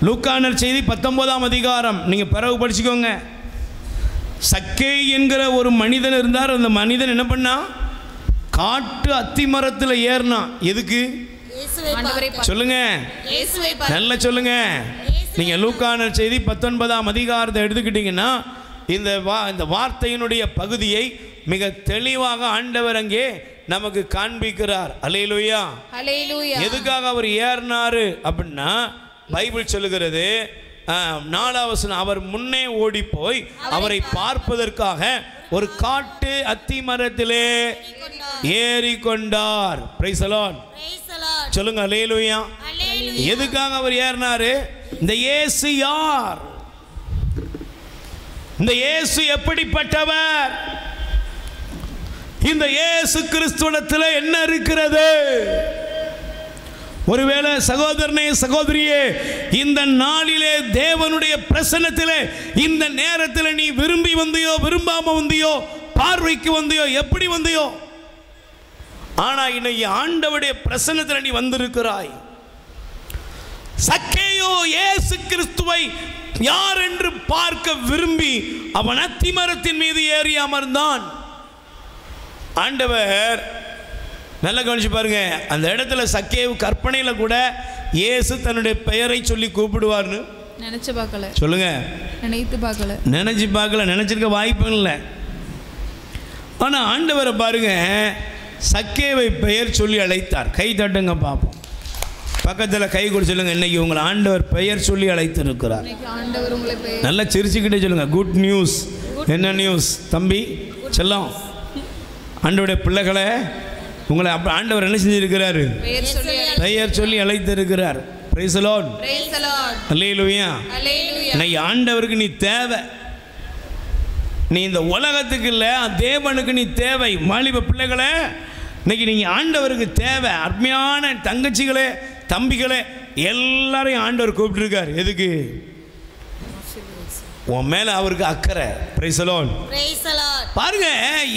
லூக்கானர் செய்தி 19ஆம் அதிகாரம் நீங்கள் பிறகு படிச்சுக்கோங்க. சக்கே என்கிற ஒரு மனிதன் இருந்தார். அந்த மனிதன் என்ன பண்ணா? காட்டு அத்தி மரத்தில் ஏறினான். எதுக்கு? சொல்லுங்க, நல்ல சொல்லுங்க. நீங்க லூக்கானர் செய்தி 19ஆம் அதிகாரத்தை எடுத்துக்கிட்டீங்கன்னா இந்த வார்த்தையினுடைய பகுதியை மிக தெளிவாக ஆண்டவர் அங்கே நமக்கு காண்பிக்கிறார். அல்லேலூயா. எதுக்காக அவர் ஏறினாரு அப்படின்னா பைபிள் சொல்லுகிறது, 4ஆம் வசனம், அவர் முன்னே ஓடி போய் அவரை பார்ப்பதற்காக ஒரு காட்டு அத்தி மரத்திலே ஏறிக்கொண்டார். Price the Lord. சொல்லுங்க, அல்லேலூயா. எதுக்காக அவர் ஏறினாரு? இந்த இயேசு யார்? இந்த இயேசு எப்படிப்பட்டவர்? இந்த இயேசு கிறிஸ்துவிடத்தில் என்ன இருக்கிறது? ஒருவேளை சகோதரனே, சகோதரியே, இந்த நாளிலே தேவனுடைய பிரசன்னத்திலே இந்த நேரத்தில் நீ விரும்பி வந்தியோ, விரும்பாம வந்தியோ, பார்வைக்கு வந்தியோ, எப்படி வந்தியோ, ஆனா இன்னைக்கு ஆண்டவருடைய பிரசன்னத்தில் நீ வந்திருக்கிறாய். சக்கேயோ இயேசு கிறிஸ்துவை யார் என்று பார்க்க விரும்பி அவன் அத்திமரத்தின் மீது ஏறி அமர்ந்தான். ஆண்டவர் நல்ல கவனிச்சு பாருங்க, அந்த இடத்துல சக்கேவு கற்பனையில கூட இயேசு தன்னுடைய பெயரை சொல்லி கூப்பிடுவார்னு நினைச்சு பார்க்கல. சொல்லுங்க, நினைத்து பார்க்கல, நினைச்சு பார்க்கல, நினைச்சிருக்க வாய்ப்பு இல்லை. ஆனா ஆண்டவரை பாருங்க, சக்கேவை பெயர் சொல்லி அழைத்தார். கை தட்டுங்க பார்ப்போம். பக்கத்தில் கை கொடு சொல்லுங்க, இன்னைக்கு உங்களை ஆண்டவர் பெயர் சொல்லி அழைத்திருக்கிறார். நல்லா சிரிச்சுக்கிட்டே சொல்லுங்க, குட் நியூஸ். என்ன நியூஸ் தம்பி செல்லம்? ஆண்டவருடைய பிள்ளைகளை உங்களை ஆண்டவர் என்ன செஞ்சிருக்கிறாரு? பெயர் சொல்லி அழைத்திருக்கிறார். Praise the Lord. அல்லேலூயா. இன்னைக்கு ஆண்டவருக்கு நீ தேவை. நீ இந்த உலகத்துக்கு இல்லை, தேவனுக்கு நீ தேவை. வாலிப பிள்ளைகளை, இன்னைக்கு நீங்கள் ஆண்டவருக்கு தேவை. அருமையான தங்கச்சிகளே, தம்பிகளே, எல்லாரையும் ஆண்டவர் கூப்பிட்டுருக்கார். எதுக்கு? உன் மேலே அவருக்கு அக்கறை. Price the Lord. பாருங்க,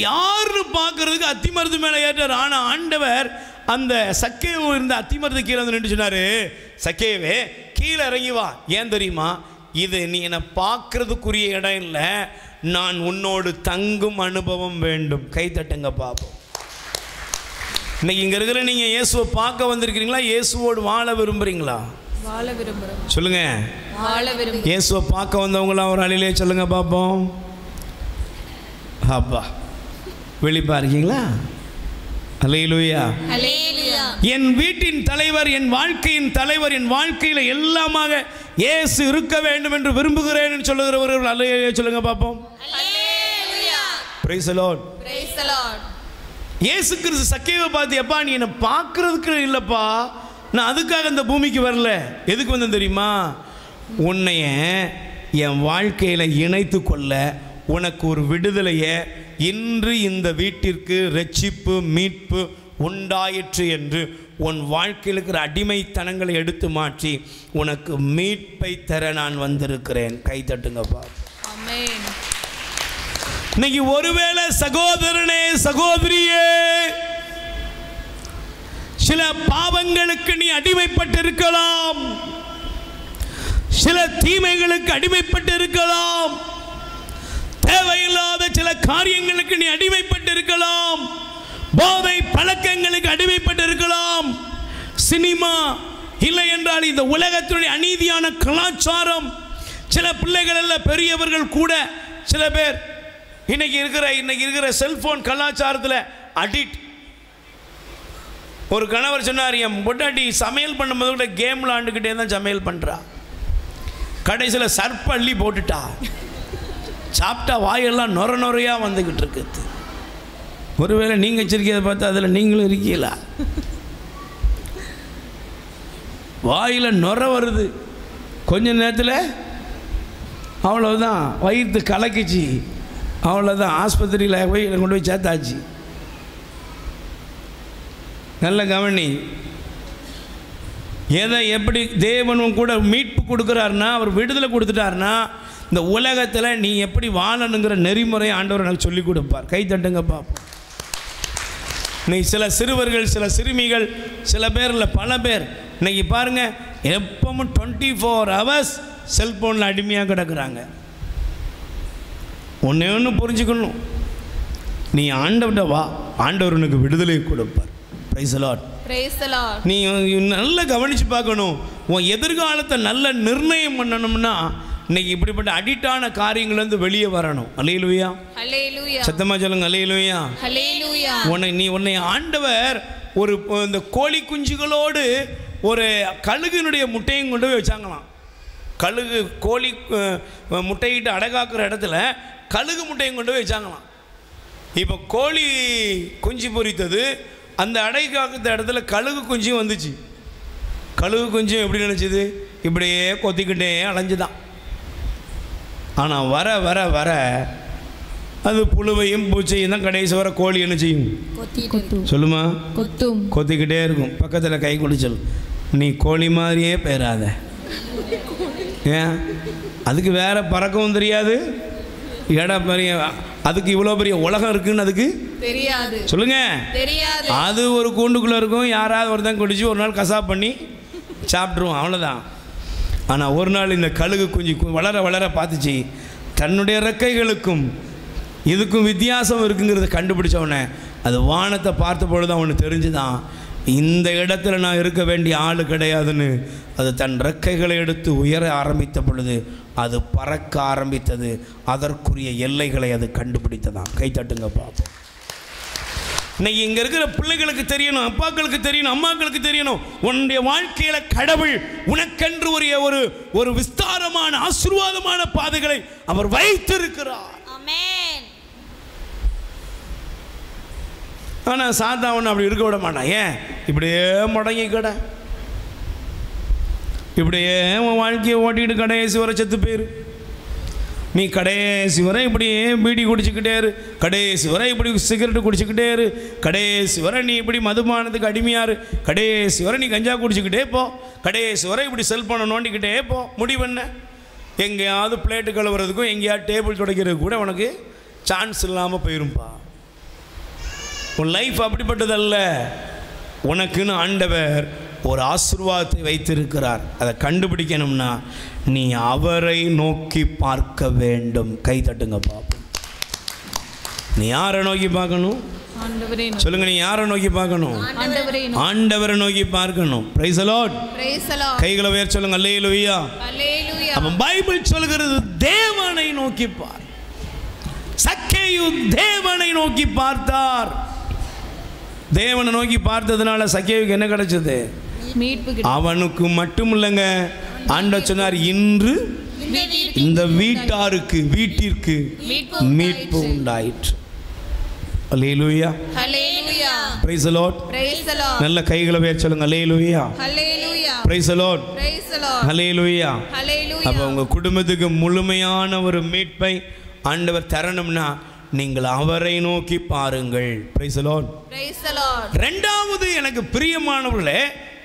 யாருன்னு பார்க்கறதுக்கு அத்திமரத்து மேலே ஏற்றார். ஆனால் ஆண்டவர் அந்த சக்கேவு இருந்த அத்திமரத்து கீழே வந்து நின்று சொன்னார், சக்கேவே கீழே இறங்கி வா. ஏன் தெரியுமா? இது நீ என்னை பார்க்கறதுக்குரிய இடம் இல்லை, நான் உன்னோடு தங்கும் அனுபவம் வேண்டும். கை தட்டுங்க பார்ப்போம். இன்னைக்கு இங்கே இருக்கிற நீங்கள் இயேசுவை பார்க்க வந்திருக்கிறீங்களா? இயேசுவோடு வாழ விரும்புகிறீங்களா? வாழ விரும்புகிறோம். சொல்லுங்க, வாழ விரும்புகிறோம். இயேசுவை பார்க்க வந்தவங்களாம் ஒரு அழிலே சொல்லுங்க பார்ப்போம். அப்பா வெளிப்பா இருக்கீங்களா? அல்லேலூயா. என் வீட்டின் தலைவர், என் வாழ்க்கையின் தலைவர், என் வாழ்க்கையில் எல்லாமாக இயேசு இருக்க வேண்டும் என்று விரும்புகிறேன் சொல்லுகிறவர்கள் அல்லேலூயா சொல்லுங்க பார்ப்போம். Price the Lord. இயேசு கிறிஸ்து சக்கேவை பார்த்து, எப்பா நீ என்னை பார்க்கறதுக்கு இல்லைப்பா, நான் அதுக்காக இந்த பூமிக்கு வரல. எதுக்கு வந்தேன் தெரியுமா? உன்னைய என் வாழ்க்கையில் இணைத்து கொள்ள, உனக்கு ஒரு விடுதலையை, இன்று இந்த வீட்டிற்கு ரட்சிப்பு மீட்பு உண்டாயிற்று என்று உன் வாழ்க்கையில் இருக்கிற அடிமைத்தனங்களை எடுத்து மாற்றி உனக்கு மீட்பை தர நான் வந்திருக்கிறேன். கை தட்டுங்கப்பா. ஆமென். இன்னைக்கு ஒருவேளை சகோதரனே, சகோதரியே, சில பாவங்களுக்கு நீ அடிமைப்பட்டு இருக்கலாம், சில தீமைகளுக்கு அடிமைப்பட்டு இருக்கலாம், தேவையில்லாத சில காரியங்களுக்கு நீ அடிமைப்பட்டு இருக்கலாம், போதை பழக்கங்களுக்கு அடிமைப்பட்டு இருக்கலாம், சினிமா இல்லை என்றால் இந்த உலகத்தினுடைய அநீதியான கலாச்சாரம், சில பிள்ளைகள் அல்ல பெரியவர்கள் கூட சில பேர் இன்னைக்கு இருக்கிற செல்போன் கலாச்சாரத்தில் அடிக்ட். ஒரு கணவர் சொன்னார், என் பொண்டாட்டி சமையல் பண்ணும்போது கூட கேம் விளாண்டுக்கிட்டே தான் சமையல் பண்ணுறா, கடைசியில் சர்ப்ப அள்ளி போட்டுட்டா, சாப்பிட்டா வாயெல்லாம் நொர நொறையாக வந்துக்கிட்டு இருக்குது. ஒருவேளை நீங்கள் வச்சிருக்கிறத பார்த்து அதில் நீங்களும் இருக்கீங்களா? வாயில் நொர வருது, கொஞ்ச நேரத்தில் அவ்வளோதான், வயிற்று கலக்கிச்சு, அவ்வளோதான், ஆஸ்பத்திரியில் போய் கொண்டு போய் சேர்த்தாச்சு. நல்ல கவனி. எதை எப்படி தேவனும் கூட மீட்பு கொடுக்குறாருன்னா, அவர் விடுதலை கொடுத்துட்டாருன்னா, இந்த உலகத்தில் நீ எப்படி வாழணுங்கிற நெறிமுறை ஆண்டவர் எனக்கு சொல்லிக் கொடுப்பார். கை தட்டுங்க பார்ப்போம். நீ சில சிறுவர்கள், சில சிறுமிகள், சில பேர் இல்லை பல பேர் இன்னைக்கு பாருங்கள், எப்பவும் 24 hours செல்ஃபோனில் அடிமையாக கிடக்குறாங்க. ஒன்று புரிஞ்சுக்கணும், நீ ஆண்டவர்கிட்ட வா, ஆண்டவர் உனக்கு விடுதலை கொடுப்பார். Price the Lord. நீ நல்லா கவனித்து பார்க்கணும். உன் எதிர்காலத்தை நல்ல நிர்ணயம் பண்ணணும்னா இன்னைக்கு இப்படிப்பட்ட அடிக்டான காரியங்கள்லேருந்து வெளியே வரணும். அல்லேலூயா. சத்தமாக சொல்லுங்க, அல்லேலூயா. உன்னை ஆண்டவர் ஒரு இந்த கோழி குஞ்சுகளோடு ஒரு கழுகுனுடைய முட்டையும் கொண்டு போய் வச்சாங்களாம். கழுகு கோழி முட்டையிட்டு அடகாக்குற இடத்துல கழுகு முட்டையும் கொண்டு போய் வச்சாங்களாம். இப்போ கோழி குஞ்சு பொரித்தது, அந்த அடைக்காக்கிற இடத்துல கழுகு குஞ்சும் வந்துச்சு. கழுகு குஞ்சும் எப்படி நினச்சிது, இப்படியே கொத்திக்கிட்டே அலைஞ்சுதான். ஆனால் வர வர வர அது புழுவையும் பூச்சையும் தான் கடைசி வர கோழி என்ன செய்யும், சொல்லுமா, கொத்திக்கிட்டே இருக்கும். பக்கத்தில் கை குடிச்சல், நீ கோழி மாதிரியே பேராத, ஏன் அதுக்கு வேற பறக்கவும் தெரியாது, இடம் பெரிய, அதுக்கு இவ்வளோ பெரிய உலகம் இருக்குன்னு அதுக்கு தெரியாது. சொல்லுங்க, தெரியாது. அது ஒரு கூண்டுக்குள்ளே இருக்கும், யாராவது ஒருத்தன் குடிச்சு ஒரு நாள் கசாப் பண்ணி சாப்பிட்ருவோம், அவ்வளோதான். ஆனால் ஒரு நாள் இந்த கழுகு குஞ்சு வளர வளர பார்த்துச்சு, தன்னுடைய இறக்கைகளுக்கும் இதுக்கும் வித்தியாசம் இருக்குங்கிறத கண்டுபிடிச்சவனே அது வானத்தை பார்த்த பொழுது அவனுக்கு தெரிஞ்சுதான், இந்த இடத்துல நான் இருக்க வேண்டிய ஆள் கிடையாதுன்னு. அது தன் இறக்கைகளை எடுத்து உயர ஆரம்பித்த பொழுது அது பறக்க ஆரம்பித்தது. அதற்குரிய எல்லைகளை அது கண்டுபிடித்ததான். கை தட்டுங்க பார்ப்போம். இன்னைக்கு இங்கே இருக்கிற பிள்ளைகளுக்கு தெரியணும், அப்பாக்களுக்கு தெரியணும், அம்மாக்களுக்கு தெரியணும், உன்னுடைய வாழ்க்கையில் கடவுள் உனக்கென்று ஒரு ஒரு விஸ்தாரமான ஆசீர்வாதமான பாதைகளை அவர் வைத்திருக்கிறார். ஆனால் சாத்தா ஒன்று அப்படி இருக்க விட மாட்டான். ஏன் இப்படியே முடங்கி கடை, இப்படியே உன் வாழ்க்கையை ஓட்டிக்கிட்டு கடைசி வரை செத்து போயிரு. நீ கடைசி வரை இப்படியே பீடி குடிச்சிக்கிட்டே இரு, கடைசி வரை இப்படி சிகரெட்டு குடிச்சிக்கிட்டே இரு, கடைசி வரை நீ இப்படி மதுபானத்துக்கு அடிமையாரு, கடைசி வரை நீ கஞ்சா குடிச்சிக்கிட்டே போ, கடைசி வரை இப்படி செல்ஃபோனை நோண்டிக்கிட்டே போ. முடிவென்ன, எங்கேயாவது பிளேட்டு கழுவுறதுக்கும் எங்கேயாவது டேபிள் துடைக்கிறதுக்கு கூட உனக்கு சான்ஸ் இல்லாமல் போயிரும்பா. உன் லைஃப் அப்படிப்பட்டதல்ல. உனக்குன்னு ஆண்டவர் ஒரு ஆசீர்வாதத்தை வைத்திருக்கிறார். அதை கண்டுபிடிக்கணும்னா நீ அவரை நோக்கி பார்க்க வேண்டும். கை தட்டுங்க பாப்போம். நீ யாரை நோக்கி பார்க்கணும் சொல்லுங்க, நீ யாரை நோக்கி பார்க்கணும்? ஆண்டவரை நோக்கி பார்க்கணும். Price the Lord. கைகளை உயர்த்தி சொல்லுங்க, அல்லேலூயா. அப்ப பைபிள் சொல்கிறது தேவனை நோக்கி பார். சக்கேயு தேவனை நோக்கி பார்த்தார். தேவனை நோக்கி பார்த்ததுனால சக்கேயுக்கு என்ன கிடைச்சது? அவனுக்கு மட்டும் இல்லைங்க, ஆண்டவர் சொன்னார், இன்று இந்த வீட்டிற்கு மீட்பு உண்டாயிற்று. அல்லேலூயா. Praise the Lord. நல்ல கைகளை உயர்த்தி சொல்லுங்க, அல்லேலூயா. Praise the Lord. அல்லேலூயா. அப்ப உங்க குடும்பத்துக்கு முழுமையான ஒரு மீட்பை ஆண்டவர் தரணும்னா நீங்கள் அவரை நோக்கி பாருங்கள். Price the Lord. இரண்டாவது, எனக்கு பிரியமானவர்களே,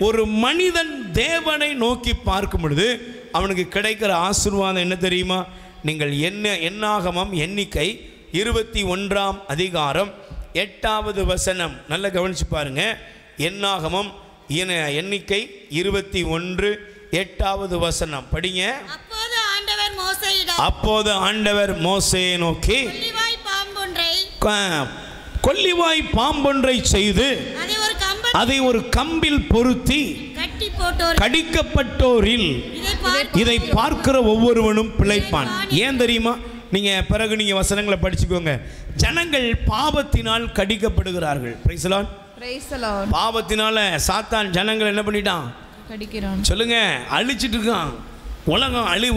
ஒரு மனிதன் தேவனை நோக்கி பார்க்கும் பொழுது அவனுக்கு கிடைக்கிற ஆசீர்வாதம் என்ன தெரியுமா? நீங்கள் என்னாகமம் எண்ணிக்கை 21ஆம் அதிகாரம் 8வது வசனம் நல்லா கவனிச்சு பாருங்க. என்னாகமம் எண்ணிக்கை 21 8வது வசனம் படிங்க. அப்போது ஆண்டவர் மோசேயை நோக்கி கொல்லிவாய் பாம்பொன்றை செய்து அதை ஒரு கம்பில் பொருத்தி கடிக்கப்பட்டோரில் இதை பார்க்கிற ஒவ்வொருவனும் பிழைப்பான். ஏன் தெரியுமா? நீங்கள் பிறகு நீங்கள் வசனங்களை படிச்சுக்கோங்க. ஜனங்கள் பாவத்தினால் கடிக்கப்படுகிறார்கள். Praise the Lord. Praise the Lord. பாவத்தினால சாத்தான் ஜனங்கள் என்ன பண்ணிட்டான்? கடிக்கிறான். சொல்லுங்க, அழிச்சிட்டு இருக்கான்.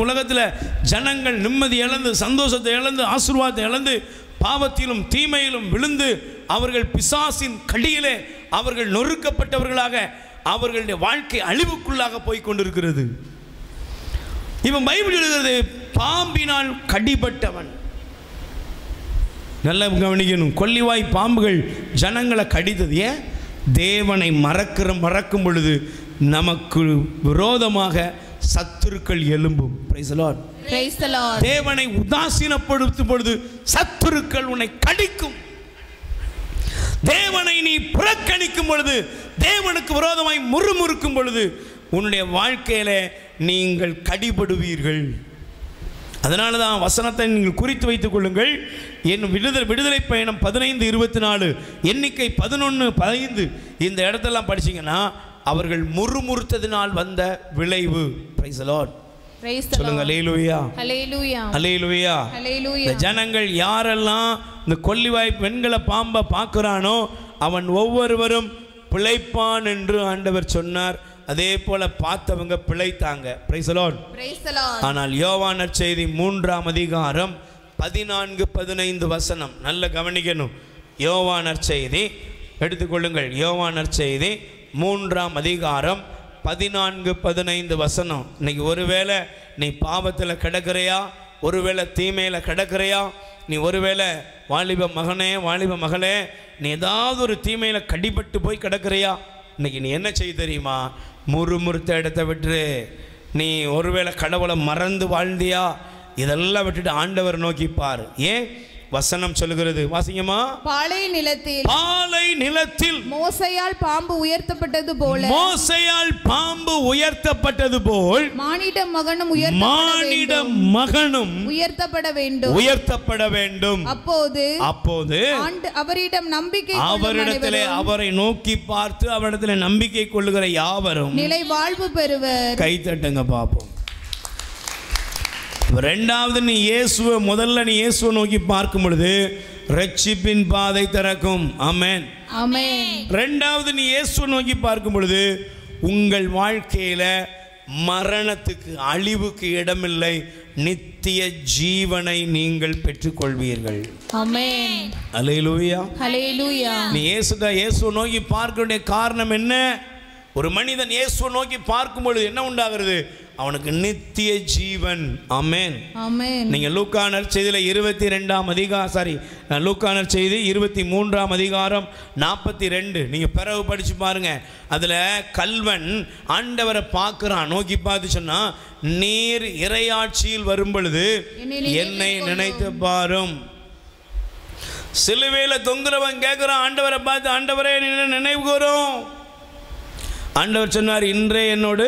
உலகத்தில் ஜனங்கள் நிம்மதி இழந்து, சந்தோஷத்தை இழந்து, ஆசீர்வாதத்தை இழந்து, பாவத்திலும் தீமையிலும் விழுந்து, அவர்கள் பிசாசின் கடியிலே அவர்கள் நொறுக்கப்பட்டவர்களாக அவர்களுடைய வாழ்க்கை அழிவுக்குள்ளாக போய் கொண்டிருக்கிறது. இவன் பைபிள் எழுதுகிறது பாம்பினால் கடிபட்டவன். நல்லா கவனிக்கணும். கொல்லிவாய் பாம்புகள் ஜனங்களை கடித்தது ஏன்? தேவனை மறக்கும் பொழுது நமக்கு விரோதமாக சத்துருக்கள் எழும்பும். Praise the Lord. Praise the Lord. தேவனை உதாசீனப்படுத்தும் பொழுது சத்துருக்கள் உன்னை கடிக்கும். தேவனை நீ புறக்கணிக்கும் பொழுது, தேவனுக்கு விரோதமாய் முறுமுறுக்கும் பொழுது உன்னுடைய வாழ்க்கையில நீங்கள் கடிபடுவீர்கள். அதனால தான் வசனத்தை நீங்கள் குறித்து வைத்துக் கொள்ளுங்கள். என் விடுதலை பயணம் 15:24 எண்ணிக்கை 11:15 இந்த இடத்தெல்லாம் படிச்சீங்கன்னா அவர்கள் முறுமுறுத்ததினால் வந்த விளைவு. Praise the Lord. சொல்லுங்க அல்லேலூயா. ஹல்லேலூயா. அல்லேலூயா. ஹல்லேலூயா. இந்த ஜனங்கள் யாரெல்லாம் இந்த கொல்லிவாய் பெண்களை பாம்பை பார்க்குறானோ அவன் ஒவ்வொருவரும் பிழைப்பான் என்று ஆண்டவர் சொன்னார். அதே போல பார்த்தவங்க பிழைத்தாங்க. Praise the Lord. Praise the Lord. ஆனால் யோவான் நற்செய்தி 3ஆம் அதிகாரம் 14-15 வசனம் நல்ல கவனிக்கணும். யோவான் நற்செய்தி எடுத்துக்கொள்ளுங்கள். யோவான் நற்செய்தி 3ஆம் அதிகாரம் 14-15 வசனம். இன்னைக்கு ஒருவேளை நீ பாவத்தில் கிடக்கிறையா, ஒருவேளை தீமையில் கிடக்கிறையா, நீ ஒருவேளை வாலிப மகனே வாலிப மகளே நீ ஏதாவது ஒரு தீமையில் கடிபட்டு போய் கிடக்கிறையா, இன்னைக்கு நீ என்ன செய்ய தெரியுமா? முறுமுறுத்த இடத்தை விட்டுரு. நீ ஒருவேளை கடவுளை மறந்து வாழ்ந்தியா, இதெல்லாம் விட்டுட்டு ஆண்டவர் நோக்கி பார். ஏன்? வசனம் சொல்லுகிறது, வாசிங்கம்மா. பாலை நிலத்தில் மோசையால் பாம்பு உயர்த்தப்பட்டது போல் மானிட மகனும் உயர்த்தப்பட வேண்டும். அப்போது அவரிடத்திலே அவரை நோக்கி பார்த்து அவரிடத்திலே நம்பிக்கை கொள்ளுகிற யாவரும் நிலை வாழ்வு பெறுவர். கைத்தட்டுங்க பாப்போம். ரெண்டாவது, நீ இயேசுவை நோக்கி பார்க்கும் பொழுது ரட்சிப்பின் பாதை திறக்கும். ஆமென். ரெண்டாவது, நீ இயேசுவை நோக்கி பார்க்கும் பொழுது உங்கள் வாழ்க்கையில மரணத்துக்கு அழிவுக்கு இடமில்லை, நித்திய ஜீவனை நீங்கள் பெற்றுக்கொள்வீர்கள். ஆமென். அல்லேலூயா. ஹல்லேலூயா. நீ இயேசுவை நோக்கி பார்க்கக்கூடிய காரணம் என்ன? ஒரு மனிதன் இயேசுவை நோக்கி பார்க்கும் பொழுது என்ன உண்டாகிறது? அவனுக்கு நித்திய ஜீவன். ஆமென். நீங்க லூக்கா நற்செய்தியில 22ஆம் அதிகாரம் லூக்கா நற்செய்தி 23ஆம் அதிகாரம் 42 நீங்க பிறகு படிச்சு பாருங்க. அதுல கல்வன் ஆண்டவரை பார்க்கிறான். நோக்கி பார்த்து சொன்னா, நீர் இறையாட்சியில் வரும் பொழுது என்னை நினைத்து பாரும். சிலுவையில தொங்குறவன் கேட்கிறான் ஆண்டவரை பார்த்து, ஆண்டவரே நினைவு கூரும். ஆண்டவர் சொன்னார், இன்றே என்னோடு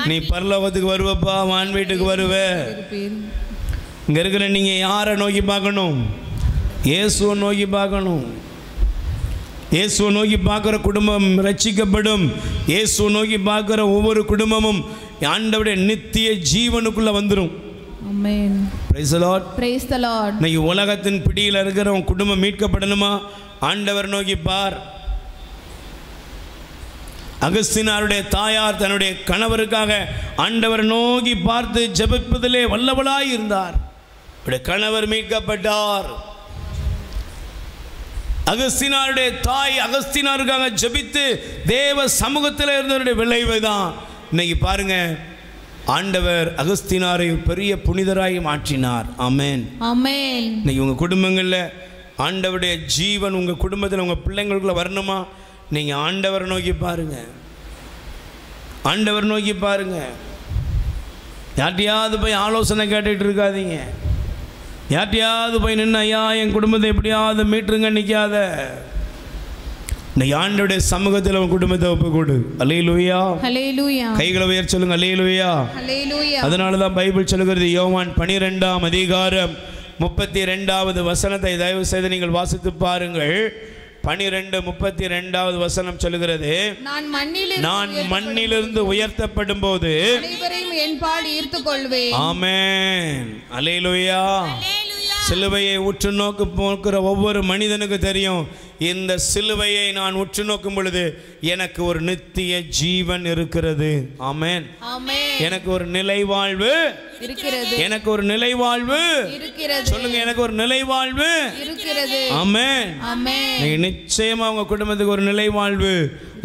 நீ பரலோகத்துக்கு வருவப்பா, வான் வீட்டுக்கு வருவ. இங்க இருக்கிற நீங்க யாரை நோக்கி பார்க்கணும்? இயேசுவை நோக்கி பார்க்கணும். இயேசுவை நோக்கி பார்க்கிற குடும்பம் ரட்சிக்கப்படும். இயேசுவை நோக்கி பார்க்கிற ஒவ்வொரு குடும்பமும் ஆண்டவருடைய நித்திய ஜீவனுக்குள்ள வந்துடும். ஆமென். Praise the Lord. Praise the Lord. நீ உலகத்தின் பிடியில் இருக்கிற உன் குடும்பம் மீட்கப்படணுமா? ஆண்டவர் நோக்கி பார். அகஸ்தீனாருடைய தாயார் தன்னுடைய கணவருக்காக ஆண்டவர் நோக்கி பார்த்து ஜெபிப்பதிலே வல்லவளாய் இருந்தார். அவருடைய கணவர் மீட்கப்பட்டார். அகஸ்தீனாருடைய தாய் அகஸ்தீனாருக்காக ஜெபித்து தேவ சமூகத்தில் இருந்தவருடைய விளைவு தான் இன்னைக்கு பாருங்க, ஆண்டவர் அகஸ்தீனாரை பெரிய புனிதராய் மாற்றினார். ஆமென். ஆமென். இன்னைக்கு உங்க குடும்பங்களில் ஆண்டவருடைய ஜீவன் உங்க குடும்பத்தில் உங்க பிள்ளைங்களுக்குள்ள வரணுமா? நீங்க ஆண்டவரை நோக்கி பாருங்க. ஆண்டவர் நோக்கி பாருங்க. யார்ட்டையாவது போய் ஆலோசனை கேட்டுட்டு இருக்காதீங்க. யார்ட்டையாவது போய் நின்று, ஐயா என் குடும்பத்தை எப்படியாவது மீட்டுருங்க நிற்காத. இன்னைக்கு ஆண்டவருடைய சமூகத்தில் உன் குடும்பத்தை ஒப்பு கொடு. அல்லேலூயா. ஹல்லேலூயா. கைகளை உயர்த்தி சொல்லுங்க அல்லேலூயா. ஹல்லேலூயா. அதனால தான் பைபிள் சொல்லுகிறது, யோவான் 12ஆம் அதிகாரம் 32வது வசனத்தை தயவு செய்து நீங்கள் வாசித்து பாருங்கள். 12:32 வசனம் சொல்லுகிறது, நான் மண்ணிலிருந்து உயர்த்தப்படும் போது அனைவரையும் என்பால் ஈர்த்துக் கொள்வேன். ஆமென். அல்லேலூயா. சிலுவையை உற்று நோக்குற ஒவ்வொரு மனிதனுக்கு தெரியும், இந்த சிலுவையை நான் உற்று நோக்கும் பொழுது எனக்கு ஒரு நித்திய ஜீவன் இருக்கிறது. ஆமென். எனக்கு ஒரு நிலை வாழ்வு இருக்கிறது. எனக்கு ஒரு நிலை வாழ்வு இருக்கிறது. சொல்லுங்க, எனக்கு ஒரு நிலை வாழ்வு இருக்கிறது. ஆமென். ஆமென். நிச்சயமா உங்க குடும்பத்துக்கு ஒரு நிலை வாழ்வு,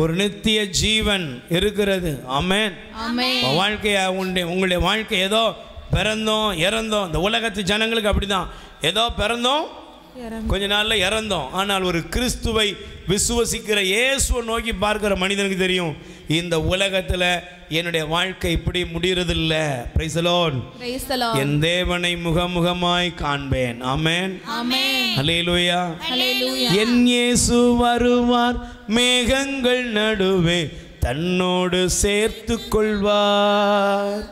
ஒரு நித்திய ஜீவன் இருக்கிறது. ஆமென். ஆமென். வாழ்க்கைய உங்களுடைய வாழ்க்கை ஏதோ பிறந்தோம் இறந்தோம், இந்த உலகத்து ஜனங்களுக்கு அப்படிதான், ஏதோ பிறந்தோம் கொஞ்ச நாள்ல இறந்தோம். ஆனால் ஒரு கிறிஸ்துவை விசுவசிக்கிற இயேசுவை நோக்கி பார்க்கிற மனிதனுக்கு தெரியும், இந்த உலகத்துல என்னுடைய வாழ்க்கை இப்படி முடியறது இல்ல. Price the Lord. என் தேவனை முகமுகமாய் காண்பேன். ஆமென். அல்லேலூயா. என் இயேசு வருவார், மேகங்கள் நடுவே தன்னோடு சேர்த்து கொள்வார்,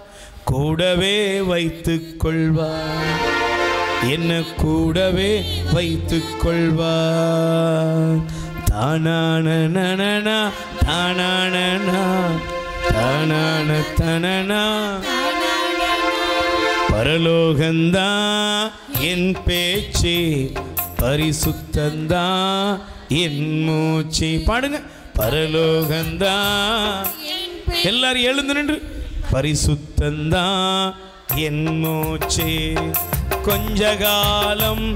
கூடவே வைத்துக் கொள்வார், என்ன கூடவே வைத்துக் கொள்வார். தானான நனனா தானான தானான தனனா, பரலோகந்தா என் பேச்சு, பரிசுத்தந்தா என் மூச்சு. பாடுங்க, பரலோகந்தா. எல்லாரும் எழுந்து நின்று, பரிசுத்தந்தா என் மூச்சு. கொஞ்ச காலம்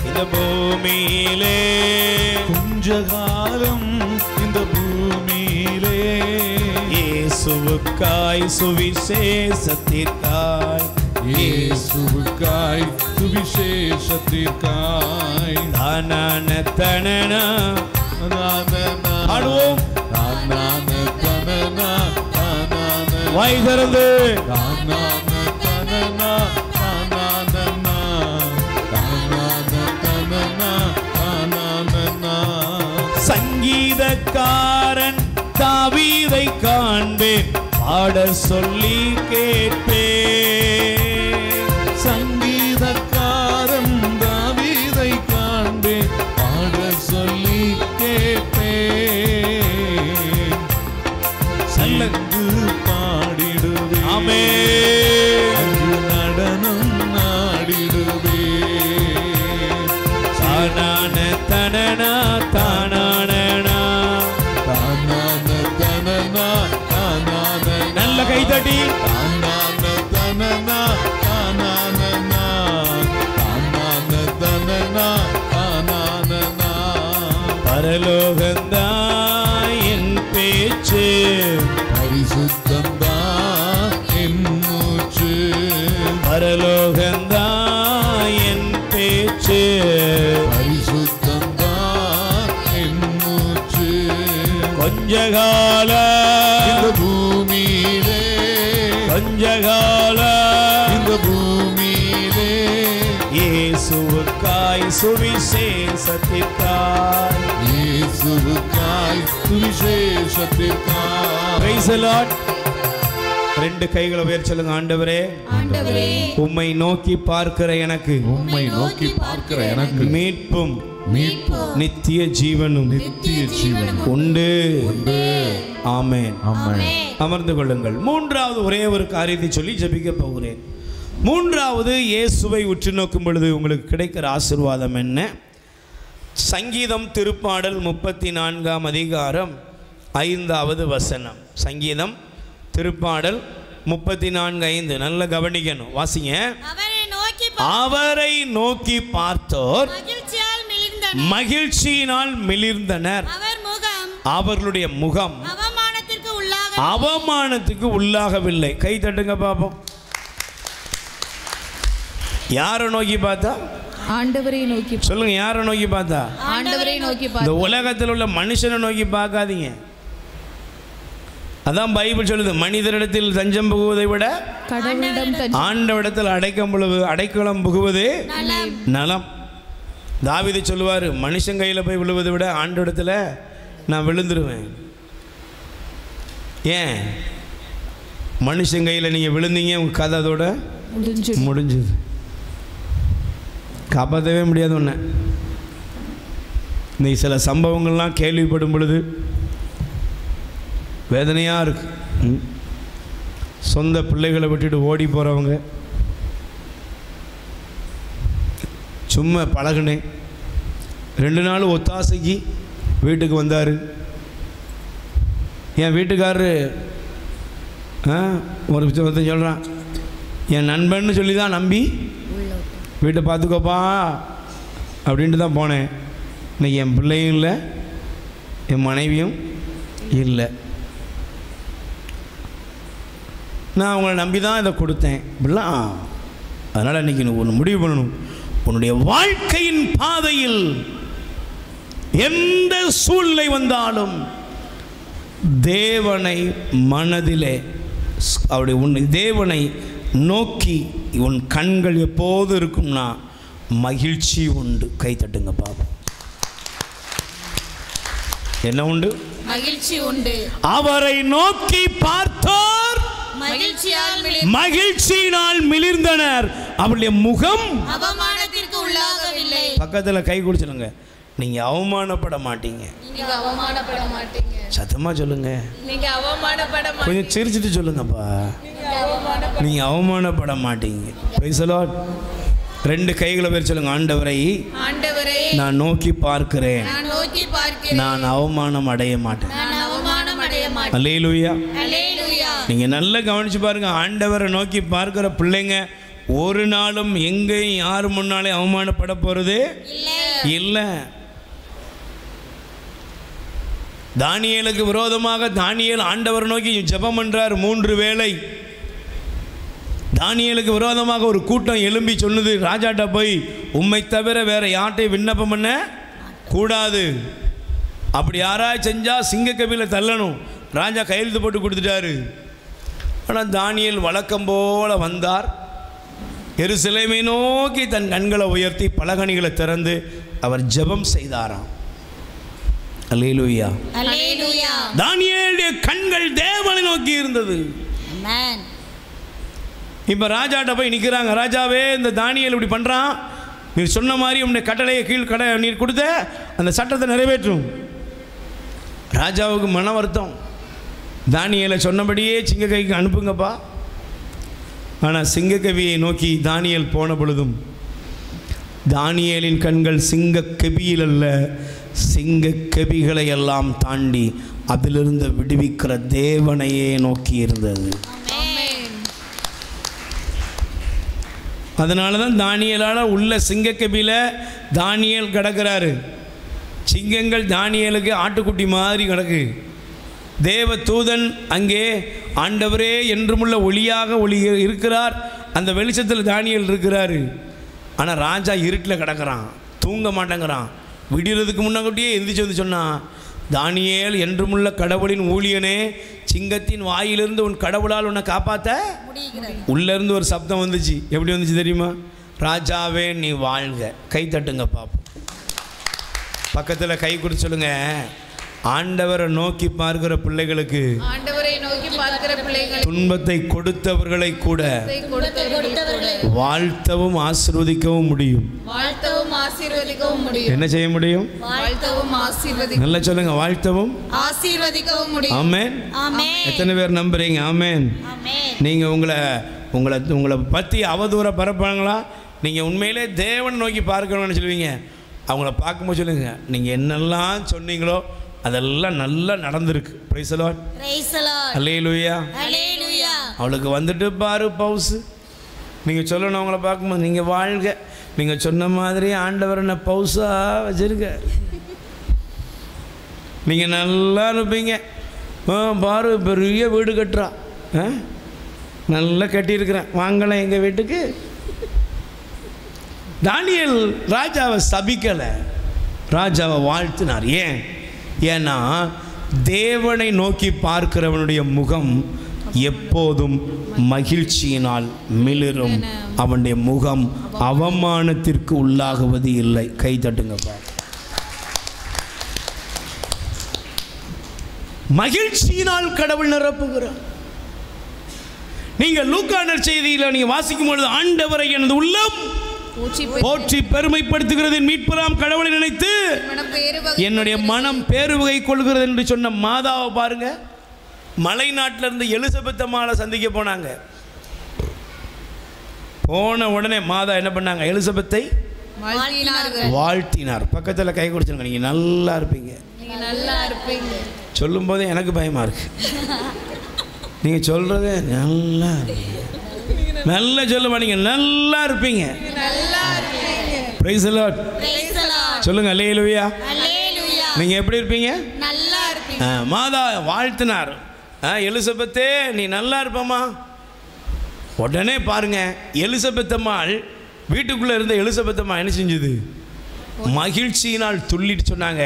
இந்த பூமியிலே, கொஞ்ச காலம் இந்த பூமியிலே, இயேசுவுக்காய் சுவிசேஷத்திற்காய், இயேசுவுக்காய் சுவிசேஷத்திற்காய், தானான தனனா ஆடுவோம், தானான தனனா தானான, வாய் திறந்து தானான தனனா தானான தானான தனனா தானான. சங்கீதக்காரன் தாவீதை காண்பேன், பாட சொல்லி கேட்பேன். சங்கீதக்காரன் தாவீதை காண்பேன், பாட சொல்லி கேட்பேன். சல்லங்கு பாடிடுவேன். ஆமென். அங்கு நடனம் நாடிடுவேன். தானான தனனா தானான தானான தனனா தானான, நல்ல கைதட்டி, தானான தனனா தானான, தானான தனனா தானான. பரலோகந்தா என் பேச்சு, பரிசுத்தந்தா என் மூச்சு, பரலோகந்தா என் பேச்சு, பரிசுத்தந்தா என் மூச்சு. கொஞ்ச கால இந்த பூமியிலே, கொஞ்ச கால இந்த பூமியிலே, இயேசுவுக்காய் சுவிசேஷத்திற்காய், இயேசுவுக்காய் சுவிசேஷத்திற்காய். Praise the Lord. ரெண்டு கைகளை உயர்த்தி சொல்லுங்க, ஆண்டவரே உம்மை நோக்கி பார்க்கிற எனக்கு, உம்மை நோக்கி பார்க்கிற எனக்கு மீட்பும் மீட்பும் நித்திய ஜீவனும் நித்திய ஜீவன் உண்டு. உண்டு. ஆமென். ஆமென். அமர்ந்து கொள்ளுங்கள். மூன்றாவது ஒரே ஒரு காரியத்தை சொல்லி ஜெபிக்க போகிறேன். மூன்றாவது, இயேசுவை உற்று நோக்கும் பொழுது உங்களுக்கு கிடைக்கிற ஆசீர்வாதம் என்ன? சங்கீதம் திருப்பாடல் 34ஆம் அதிகாரம் 5வது வசனம். சங்கீதம் திருப்பாடல் 34:5. நல்ல கவனிக்கணும், வாசிங்க. அவரை நோக்கி பார்த்தோர் மகிழ்ச்சியினால் மிளிர்ந்தனர், அவர்களுடைய முகம் அவமானத்துக்கு உள்ளாகவில்லை. கை தட்டுங்க பாப்போம். யாரை நோக்கி பார்த்தா? ஆண்டவரை நோக்கி. சொல்லுங்க, யாரை நோக்கி பார்த்தா? ஆண்டவரை நோக்கி. இந்த உலகத்தில் உள்ள மனுஷனை நோக்கி பார்க்காதீங்க. அதான் பைபிள் சொல்லுது, மனிதரிடத்தில் தஞ்சம் புகுவதை விட ஆண்டவரிடத்தில் அடைக்கலம் புகுவதே நலம். தாவீது சொல்லுவார், மனுஷன் கையில் போய் விழுவதை விட ஆண்டவரிடத்தில் நான் விழுந்துருவேன். ஏன்? மனுஷன் கையில் நீங்கள் விழுந்தீங்க, உங்கள் கதை அதோட முடிஞ்சது. காப்பாற்றவே முடியாது ஒன்று. இன்னைக்கு சில சம்பவங்கள்லாம் கேள்விப்படும் பொழுது வேதனையாக இருக்கு. சொந்த பிள்ளைகளை விட்டுட்டு ஓடி போகிறவங்க, சும்மா பழகுனேன் 2 நாள் ஒத்தாசைக்கு வீட்டுக்கு வந்தார். என் வீட்டுக்காரரு ஒருத்தன் சொல்கிறான், என் நண்பன்னு சொல்லி தான் நம்பி வீட்டை பார்த்துக்கோப்பா அப்படின்ட்டு தான் போனேன். இன்னைக்கு என் பிள்ளையும் இல்லை, என் மனைவியும் இல்லை. நான் அவங்கள நம்பி தான் இதை கொடுத்தேன் இப்படிலாம். அதனால் இன்றைக்கி ஒன்று முடிவு பண்ணணும். உன்னுடைய வாழ்க்கையின் பாதையில் எந்த சூழ்நிலை வந்தாலும் தேவனை மனதிலே அவருடைய உன் தேவனை நோக்கி உன் கண்கள் எப்போது இருக்கும்னா மகிழ்ச்சி உண்டு. கை தட்டுங்க பாப்போம். என்ன உண்டு? மகிழ்ச்சி உண்டு. அவரை நோக்கி பார்த்தோர் மகிழ்ச்சியினால் மிளிர்ந்தனர், அவருடைய முகம் அவமானத்திற்கு உள்ளாகவில்லை. பக்கத்துல கை குடிச்சிடுங்க. நீங்க அவமானப்பட மாட்டீங்க. சத்தமா சொல்லுங்க. கொஞ்சம் சிரிச்சிட்டு சொல்லுங்கப்பா. நீங்க அவமானப்பட மாட்டீங்க. Price the Lord. 2 கைகளை பேர் சொல்லுங்க. ஆண்டவரை நான் நோக்கி பார்க்கிறேன், நான் அவமானம் அடைய மாட்டேன். அல்லேலூயா. நீங்க நல்லா கவனிச்சு பாருங்க. ஆண்டவரை நோக்கி பார்க்கிற பிள்ளைங்க ஒரு நாளும் எங்கேயும் யாரு முன்னாலே அவமானப்பட போறது இல்லை. தானியேலுக்கு விரோதமாக தானியேல் ஆண்டவரை நோக்கி ஜெபம் பண்றார் 3 வேளை. தானியேலுக்கு விரோதமாக ஒரு கூட்டம் எழும்பி சொன்னது, ராஜாட்ட போய் உம்மை தவிர வேற யார்ட்டையும் விண்ணப்பம் பண்ண கூடாது, அப்படி யாராவது செஞ்சா சிங்கக்கவில தள்ளணும். ராஜா கையெழுத்து போட்டு கொடுத்துட்டாரு. ஆனால் தானியேல் வழக்கம் போல வந்தார். எருசலேமை நோக்கி தன் கண்களை உயர்த்தி பலகணிகளை திறந்து அவர் ஜெபம் செய்தாராம். அல்லேலூயா. தானியேலுடைய கண்கள் தேவனை நோக்கி இருந்தது. இப்போ ராஜாட்ட போய் நிற்கிறாங்க. ராஜாவே, இந்த தானியேல் இப்படி பண்ணுறான், நீர் சொன்ன மாதிரி உன்னுடைய கட்டளையை நீர் கொடுத்த அந்த சட்டத்தை நிறைவேற்றும். ராஜாவுக்கு மன வருத்தம். தானியேலை சொன்னபடியே சிங்கக்கவிக்கு அனுப்புங்கப்பா. ஆனால் சிங்கக்கவியை நோக்கி தானியேல் போன பொழுதும் தானியேலின் கண்கள் சிங்கக்கவியில் அல்ல, சிங்கக்கவிகளை எல்லாம் தாண்டி அதிலிருந்து விடுவிக்கிற தேவனையே நோக்கி இருந்தது. அதனால தான் தானியேலால் உள்ள சிங்கக்கவியில் தானியேல் கிடக்கிறாரு. சிங்கங்கள் தானியேலுக்கு ஆட்டுக்குட்டி மாதிரி கிடக்கு. தேவ தூதன் அங்கே ஆண்டவரே என்றுமுள்ள ஒளியாக இருக்கிறார். அந்த வெளிச்சத்தில் தானியேல் இருக்கிறாரு. ஆனால் ராஜா இருட்டில் கிடக்கிறான், தூங்க மாட்டேங்கிறான். விடுறதுக்கு முன்னாடியே எந்திரிச்சு வந்து சொன்னான், தானியேல் என்றுமுள்ள கடவுளின் ஊழியனே, சிங்கத்தின் வாயிலிருந்து உன் கடவுளால் உன்னை காப்பாற்ற உள்ளேருந்து ஒரு சப்தம் வந்துச்சு. எப்படி வந்துச்சு தெரியுமா? ராஜாவே நீ வாழ்க. கை தட்டுங்க பாப்போம். பக்கத்தில் கை கொடுத்து சொல்லுங்க, ஆண்டவரை நோக்கி பார்க்கிற பிள்ளைகளுக்கு துன்பத்தை கொடுத்தவர்களை கூட வாழ்த்தவும் ஆசீர்வதிக்கவும் முடியும். என்ன செய்ய முடியும்? நல்லா சொல்லுங்க, வாழ்த்தவும் ஆசீர்வதிக்கவும் முடியும். ஆமென். எத்தனை பேர் நம்புறீங்க? ஆமென். நீங்க உங்களை பற்றி அவதூற பரப்பாங்களா? நீங்க உண்மையிலே தேவனை நோக்கி பார்க்கணும்னு சொல்லுவீங்க. அவங்கள பார்க்கும்போது சொல்லுங்க, நீங்க என்னெல்லாம் சொன்னீங்களோ அதெல்லாம் நல்லா நடந்திருக்கு. Praise the Lord. அல்லேலூயா. அவளுக்கு வந்துட்டு பாரு பவுசு. நீங்கள் சொல்லணும் அவங்கள பார்க்கும்போது, நீங்கள் வாழ்க, நீங்கள் சொன்ன மாதிரி ஆண்டவர் என்ன பவுஸாக வச்சுருக்க, நீங்கள் நல்லா இருப்பீங்க. பாரு பெரிய வீடு கட்டுறா, நல்லா கட்டியிருக்கிறேன், வாங்கலாம் எங்கள் வீட்டுக்கு. தானியேல் ராஜாவை சபிக்கலை, ராஜாவை வாழ்த்தினார். ஏன்னா தேவனை நோக்கி பார்க்கிறவனுடைய முகம் எப்போதும் மகிழ்ச்சியினால் மிளிரும். அவனுடைய முகம் அவமானத்திற்கு உள்ளாகுவது இல்லை. கை தட்டுங்கப்பா. மகிழ்ச்சியினால் கடவுள் நிரப்புகிறார். நீங்கள் லூக்கா நற்செய்தியில் நீங்கள் வாசிக்கும் பொழுது, ஆண்டவரை எனது உள்ளம் போற்றி பெருமைப்படுத்துகிறது. மீட்பராம் கடவுளை நினைத்து என்னுடைய மனம் பேருவகை கொள்கிறது என்று சொன்ன மாதாவை பாருங்க. மலை நாட்டில் இருந்து எலிசபெத் அம்மாவை சந்திக்க போனாங்க. போன உடனே மாதா என்ன பண்ணாங்க? எலிசபெத்தை வாழ்த்தினார். பக்கத்தில் கை கொடுத்துருங்க, நீங்கள் நல்லா இருப்பீங்க. சொல்லும் போதே எனக்கு பயமா இருக்கு. நீங்க சொல்றதே நல்லா நல்லா சொல்ல மாட்டீங்க. நல்லா இருப்பீங்க. Price the Lord. சொல்லுங்க அல்லேலூயா. நீங்க எப்படி இருப்பீங்க? நல்லா இருப்பீங்க. மாதா வாழ்த்தினார். எலிசபெத்தே நீ நல்லா இருப்பமா. உடனே பாருங்க, எலிசபெத் அம்மாள் வீட்டுக்குள்ள இருந்த எலிசபெத் அம்மா என்ன செஞ்சது? மகிழ்ச்சியினால் துள்ளிட்டு சொன்னாங்க,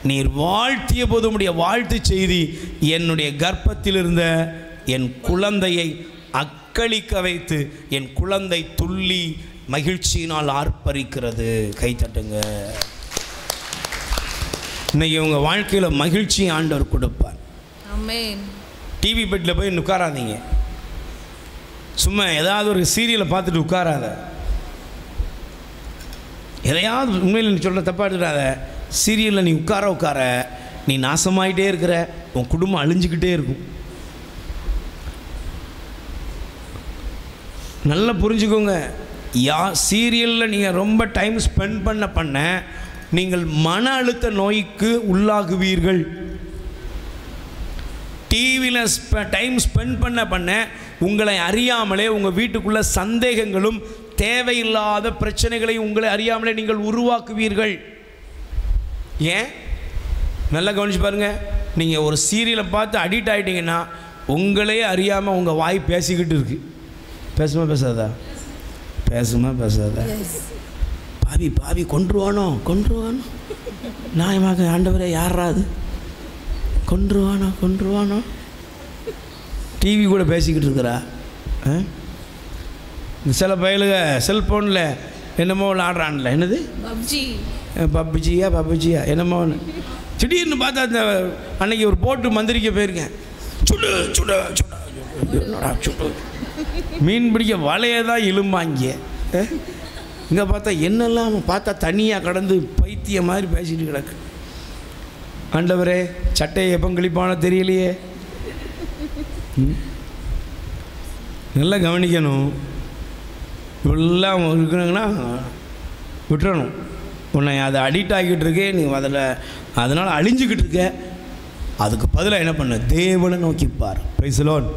நீர் வாழ்த்திய போது உடைய வாழ்த்து செய்தி என்னுடைய கர்ப்பத்தில் இருந்த என் குழந்தையை அக்களிக்க வைத்து என் குழந்தை துள்ளி மகிழ்ச்சியினால் ஆர்ப்பரிக்கிறது. கைத்தட்டுங்க. இன்னைக்கு உங்கள் வாழ்க்கையில் மகிழ்ச்சி ஆண்டவர் கொடுப்பார். டிவி பெட்டில் போய் உட்காராதீங்க. சும்மா ஏதாவது ஒரு சீரியலை பார்த்துட்டு உட்காராத. எதையாவது உண்மையில் நீ சொல்ல தப்பாக எடுத்துடாத. சீரியலில் நீ உட்கார நீ நாசமாயிட்டே இருக்கிற. உன் குடும்பம் அழிஞ்சிக்கிட்டே இருக்கும். நல்லா புரிஞ்சுக்கோங்க. சீரியலில் நீங்கள் ரொம்ப டைம் ஸ்பெண்ட் பண்ண நீங்கள் மன அழுத்த நோய்க்கு உள்ளாகுவீர்கள். டிவியில் டைம் ஸ்பெண்ட் பண்ண உங்களை அறியாமலே உங்கள் வீட்டுக்குள்ள சந்தேகங்களும் தேவையில்லாத பிரச்சனைகளை உங்களை அறியாமலே நீங்கள் உருவாக்குவீர்கள். ஏன்? நல்லா கவனிச்சு பாருங்க. நீங்கள் ஒரு சீரியலை பார்த்து அடிக்ட் ஆகிட்டீங்கன்னா உங்களே அறியாமல் உங்கள் வாய் பேசிக்கிட்டு இருக்கு. பேசுமா பேசாதா? பேசுமா பேசாதா? பாவி கொன்றுவானோ நியாயமாக ஆண்டவரே யாராது கொன்றுவானோ டிவி கூட பேசிக்கிட்டு இருக்கிறா. சில பயலுக செல்ஃபோனில் என்னமோ ஆடுறான்ல, என்னது பப்ஜியா என்னமோ. திடீர்னு பார்த்தா அந்த அன்னைக்கு ஒரு போட்டு மந்திரிக்க போயிருக்கேன். சுடு மீன் பிடிக்க வலையை தான் இழும்பாங்க. இங்கே பார்த்தா என்னெல்லாம் பார்த்தா தனியாக கடந்து பைத்திய மாதிரி பேசிட்டு கிடக்கு. ஆண்டவரே சட்டையை எப்போ கிழிப்பானோ தெரியலையே. நல்லா கவனிக்கணும். இப்பெல்லாம் இருக்கணுங்கன்னா விட்டுறணும். உன்னை அதை அடிக்ட் ஆகிக்கிட்டு இருக்கே, நீ அதனால் அழிஞ்சிக்கிட்டு இருக்க. அதுக்கு பதிலாக என்ன பண்ண? தேவனை நோக்கிப்பார். Price the Lord.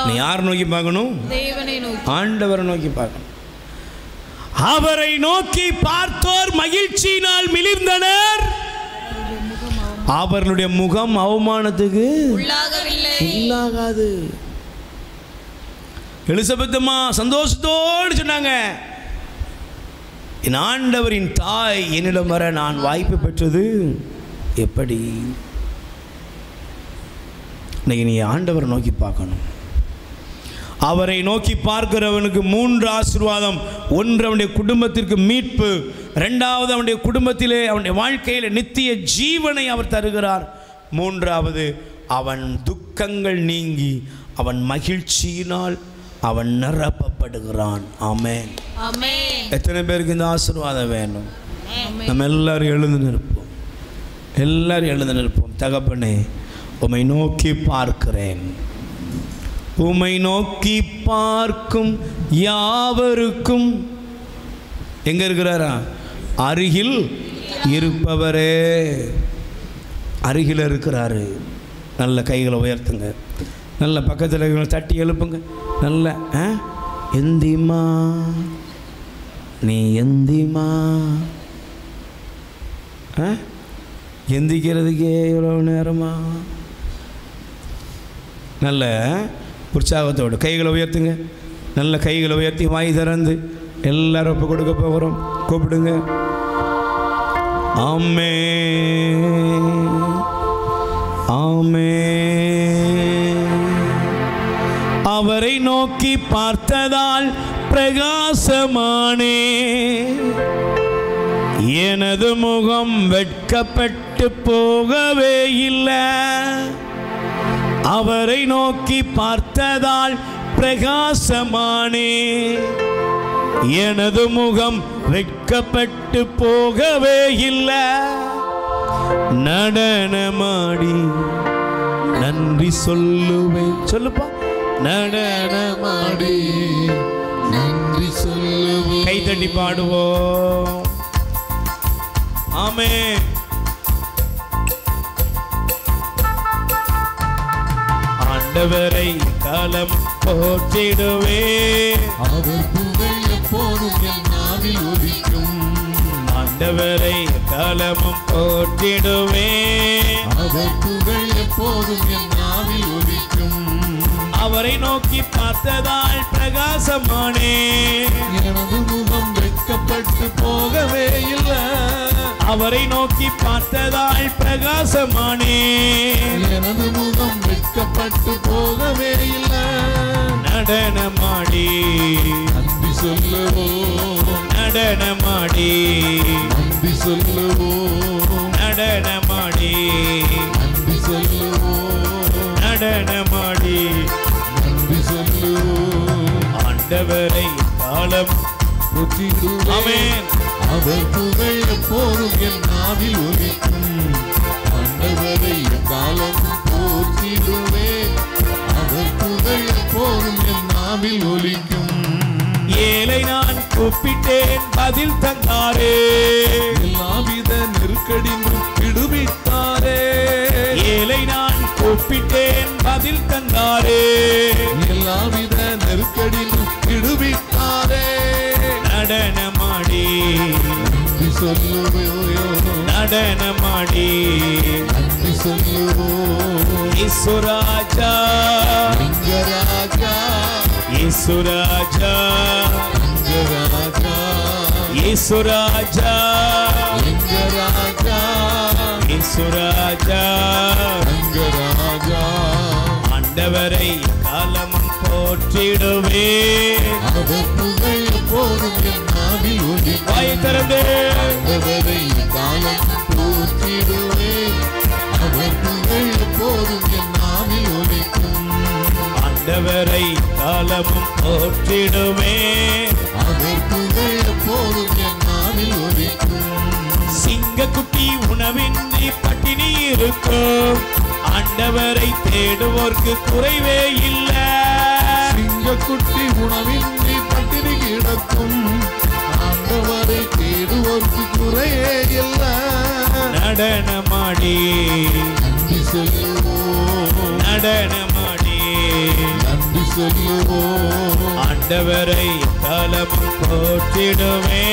நீ யாரை நோக்கி பார்க்கணும்? ஆண்டவரை நோக்கி பார்க்கணும். அவரை நோக்கி பார்த்தோர் மகிழ்ச்சியினால் மிளிர்ந்தனர். அவர்களுடைய முகம் அவமானத்துக்கு உள்ளாகாது. எலிசபெத் அம்மா சந்தோஷத்தோடு சொன்னாங்க, என் ஆண்டவரின் தாய் என்னிடம் வர நான் வாய்ப்பு பெற்றது எப்படி? இன்னைக்கு நீ ஆண்டவரை நோக்கி பார்க்கணும். அவரை நோக்கி பார்க்கிறவனுக்கு 3 ஆசீர்வாதம். 1, அவனுடைய குடும்பத்திற்கு மீட்பு. 2வது, அவனுடைய குடும்பத்திலே அவனுடைய வாழ்க்கையில் நித்திய ஜீவனை அவர் தருகிறார். 3வது, அவன் துக்கங்கள் நீங்கி அவன் மகிழ்ச்சியினால் அவன் நிரப்பப்படுகிறான். ஆமென். எத்தனை பேருக்கு இந்த ஆசீர்வாதம் வேணும்? நம்ம எல்லாரும் எழுந்து நிற்போம். தகப்பனே, உம்மை நோக்கி பார்க்கிறேன். உம்மை நோக்கி பார்க்கும் யாவருக்கும் எங்க இருக்கிறாரா? அருகில் இருப்பவரே. அருகில் இருக்கிறாரு. நல்ல கைகளை உயர்த்துங்க. நல்ல பக்கத்தில் தட்டி எழுப்புங்க. நல்ல எந்திமா நீ எந்திமா. எந்திக்கிறதுக்கே எவ்வளோ நேரமா? நல்ல உற்சாகத்தோடு கைகளை உயர்த்துங்க. நல்ல கைகளை உயர்த்தி வாய் திறந்து எல்லாரும் ஒப்பு கொடுக்க போகிறோம். கூப்பிடுங்க. ஆமென், ஆமென். அவரை நோக்கி பார்த்ததால் பிரகாசமானே, எனது முகம் வெட்கப்பட்டு போகவே இல்லை. அவரை நோக்கி பார்த்ததால் பிரகாசமானே, எனது முகம் வெட்கப்பட்டு போகவே இல்லை. நடனமாடி நன்றி சொல்லுவேன். சொல்லுப்பா. நடனமாடி நன்றி சொல்லுவோம். கை தட்டி பாடுவோம். ஆமென். ஆண்டவரை காலம் போற்றிடுவே. அவர் புகழ் எப்போதும் என் நாவில் ஒலிக்கும். ஆண்டவரை காலமும் போற்றிடுவே. அவர் புகழ் எப்போதும் என் நாவில் ஒலிக்கும். அவரை நோக்கி பார்த்ததால் பிரகாசமானே. எனது முகம் வெட்கப்பட்டு போகவே இல்லை. அவரை நோக்கி பார்த்ததால் பிரகாசமானே. எனது முகம் வெட்கப்பட்டு போகவே இல்லை. நடனமாடி நன்றி சொல்லுவோம். நடனமாடி நன்றி சொல்லுவோம். நடனமாடி நன்றி சொல்லுவோம். நடனமாடி நன்றி சொல்லுவோம். ஆண்டவரை காலம் புத்திடுவேன். ஆமென். அவர் புகழ் எப்போதும் என் நாவில் ஒலிக்கும். ஆண்டவரை காலம் போற்றிடுவேன். அவர் புகழ் எப்போதும் என் நாவில் ஒலிக்கும். ஏழை நான் கூப்பிட்டேன் பதில் தந்தாரே. எல்லாவித நெருக்கடியும் விடுவித்தாரே. ஏழை நான் கூப்பிட்டேன் பதில் தந்தாரே. எல்லாவித நெருக்கடியும் விடுவித்தாரே. நடனமாடி நன்றி சொல்லுவோம். நடனமாடி நன்றி சொல்லுவோம். இசுராஜா லிங்கராஜா இசுராஜா லிங்கராஜா இசுராஜா லிங்கராஜா இசுராஜா. லிங்கராஜா. ஆண்டவரை காலம் போற்றிடுவே. அவர் புகழ் எப்போதும் என் நாவில் ஒலிக்கும். வாயை திறந்தே ஆண்டவரை காலம் போற்றிடுவேன். அவர் புகழ் எப்போதும் என் நாவில் ஒலிக்கும். ஆண்டவரை காலமும் போற்றிடுவே. அவர் புகழ் எப்போதும் என் நாவில் ஒலிக்கும். சிங்கக்குட்டி உணவின்றி பட்டினி இருக்கும். ஆண்டவரை தேடுவோர்க்கு குறைவே இல்லை. சிங்கக்குட்டி உணவின்றி பட்டினி கிடக்கும். ஆண்டவரை தேடுவோர்க்கு குறையே இல்லை. நடனமாடி நன்றி சொல்லுவோம். நடனமாடி நன்றி சொல்லுவோம். ஆண்டவரை காலமும் போற்றிடுவே.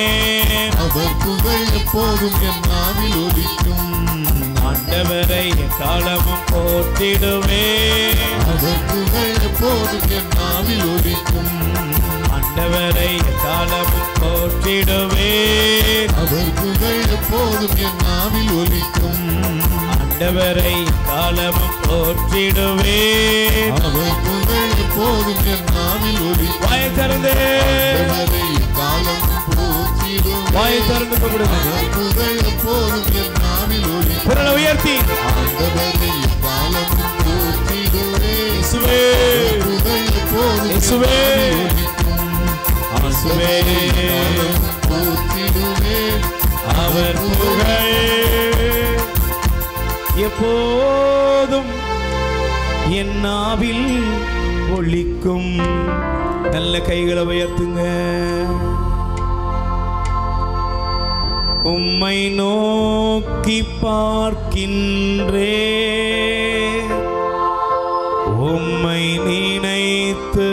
அவர் புகழ் எப்போதும் என் நாவில் ஒலிக்கும். ஆண்டவரை காலமும் போற்றிடுவே. அவர் புகழ் எப்போதும் என் நாவில் ஒலிக்கும். ஆண்டவரை காலமும் போற்றிடுவே. அவர் புகழ் எப்போதும் என் நாவில் ஒலிக்கும். ஆண்டவரை காலமும் போற்றிடுவே. அவர் புகழ் எப்போதும் என் நாவில் ஒலிக்கும். வாயை திறந்தே ஆண்டவரை காலம் போற்றிடுவேன். வாயை திறந்து கும்பிடுங்க. அவர் புகழ் எப்போதும் என் நாவில் ஒலிக்கும். குரலை உயர்த்தி ஆண்டவரை காலம் போற்றிடுவேன். இயேசுவே அவர் புகழ் எப்போதும் என் இயேசுவே நாவில் ஒலிக்கும். இயேசுவே போற்றிடுவேன். அவர் புகழ் எப்போதும் என் நாவில் ஒலிக்கும். நல்ல கைகளை உயர்த்துங்க. உம்மை நோக்கி பார்க்கின்றே. உம்மை நினைத்து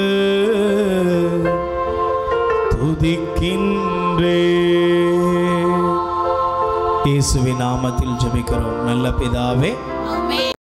துதிக்கின்றே. இயேசுவின் நாமத்தில் ஜெபிக்கிறோம் நல்ல பிதாவே. ஆமென்.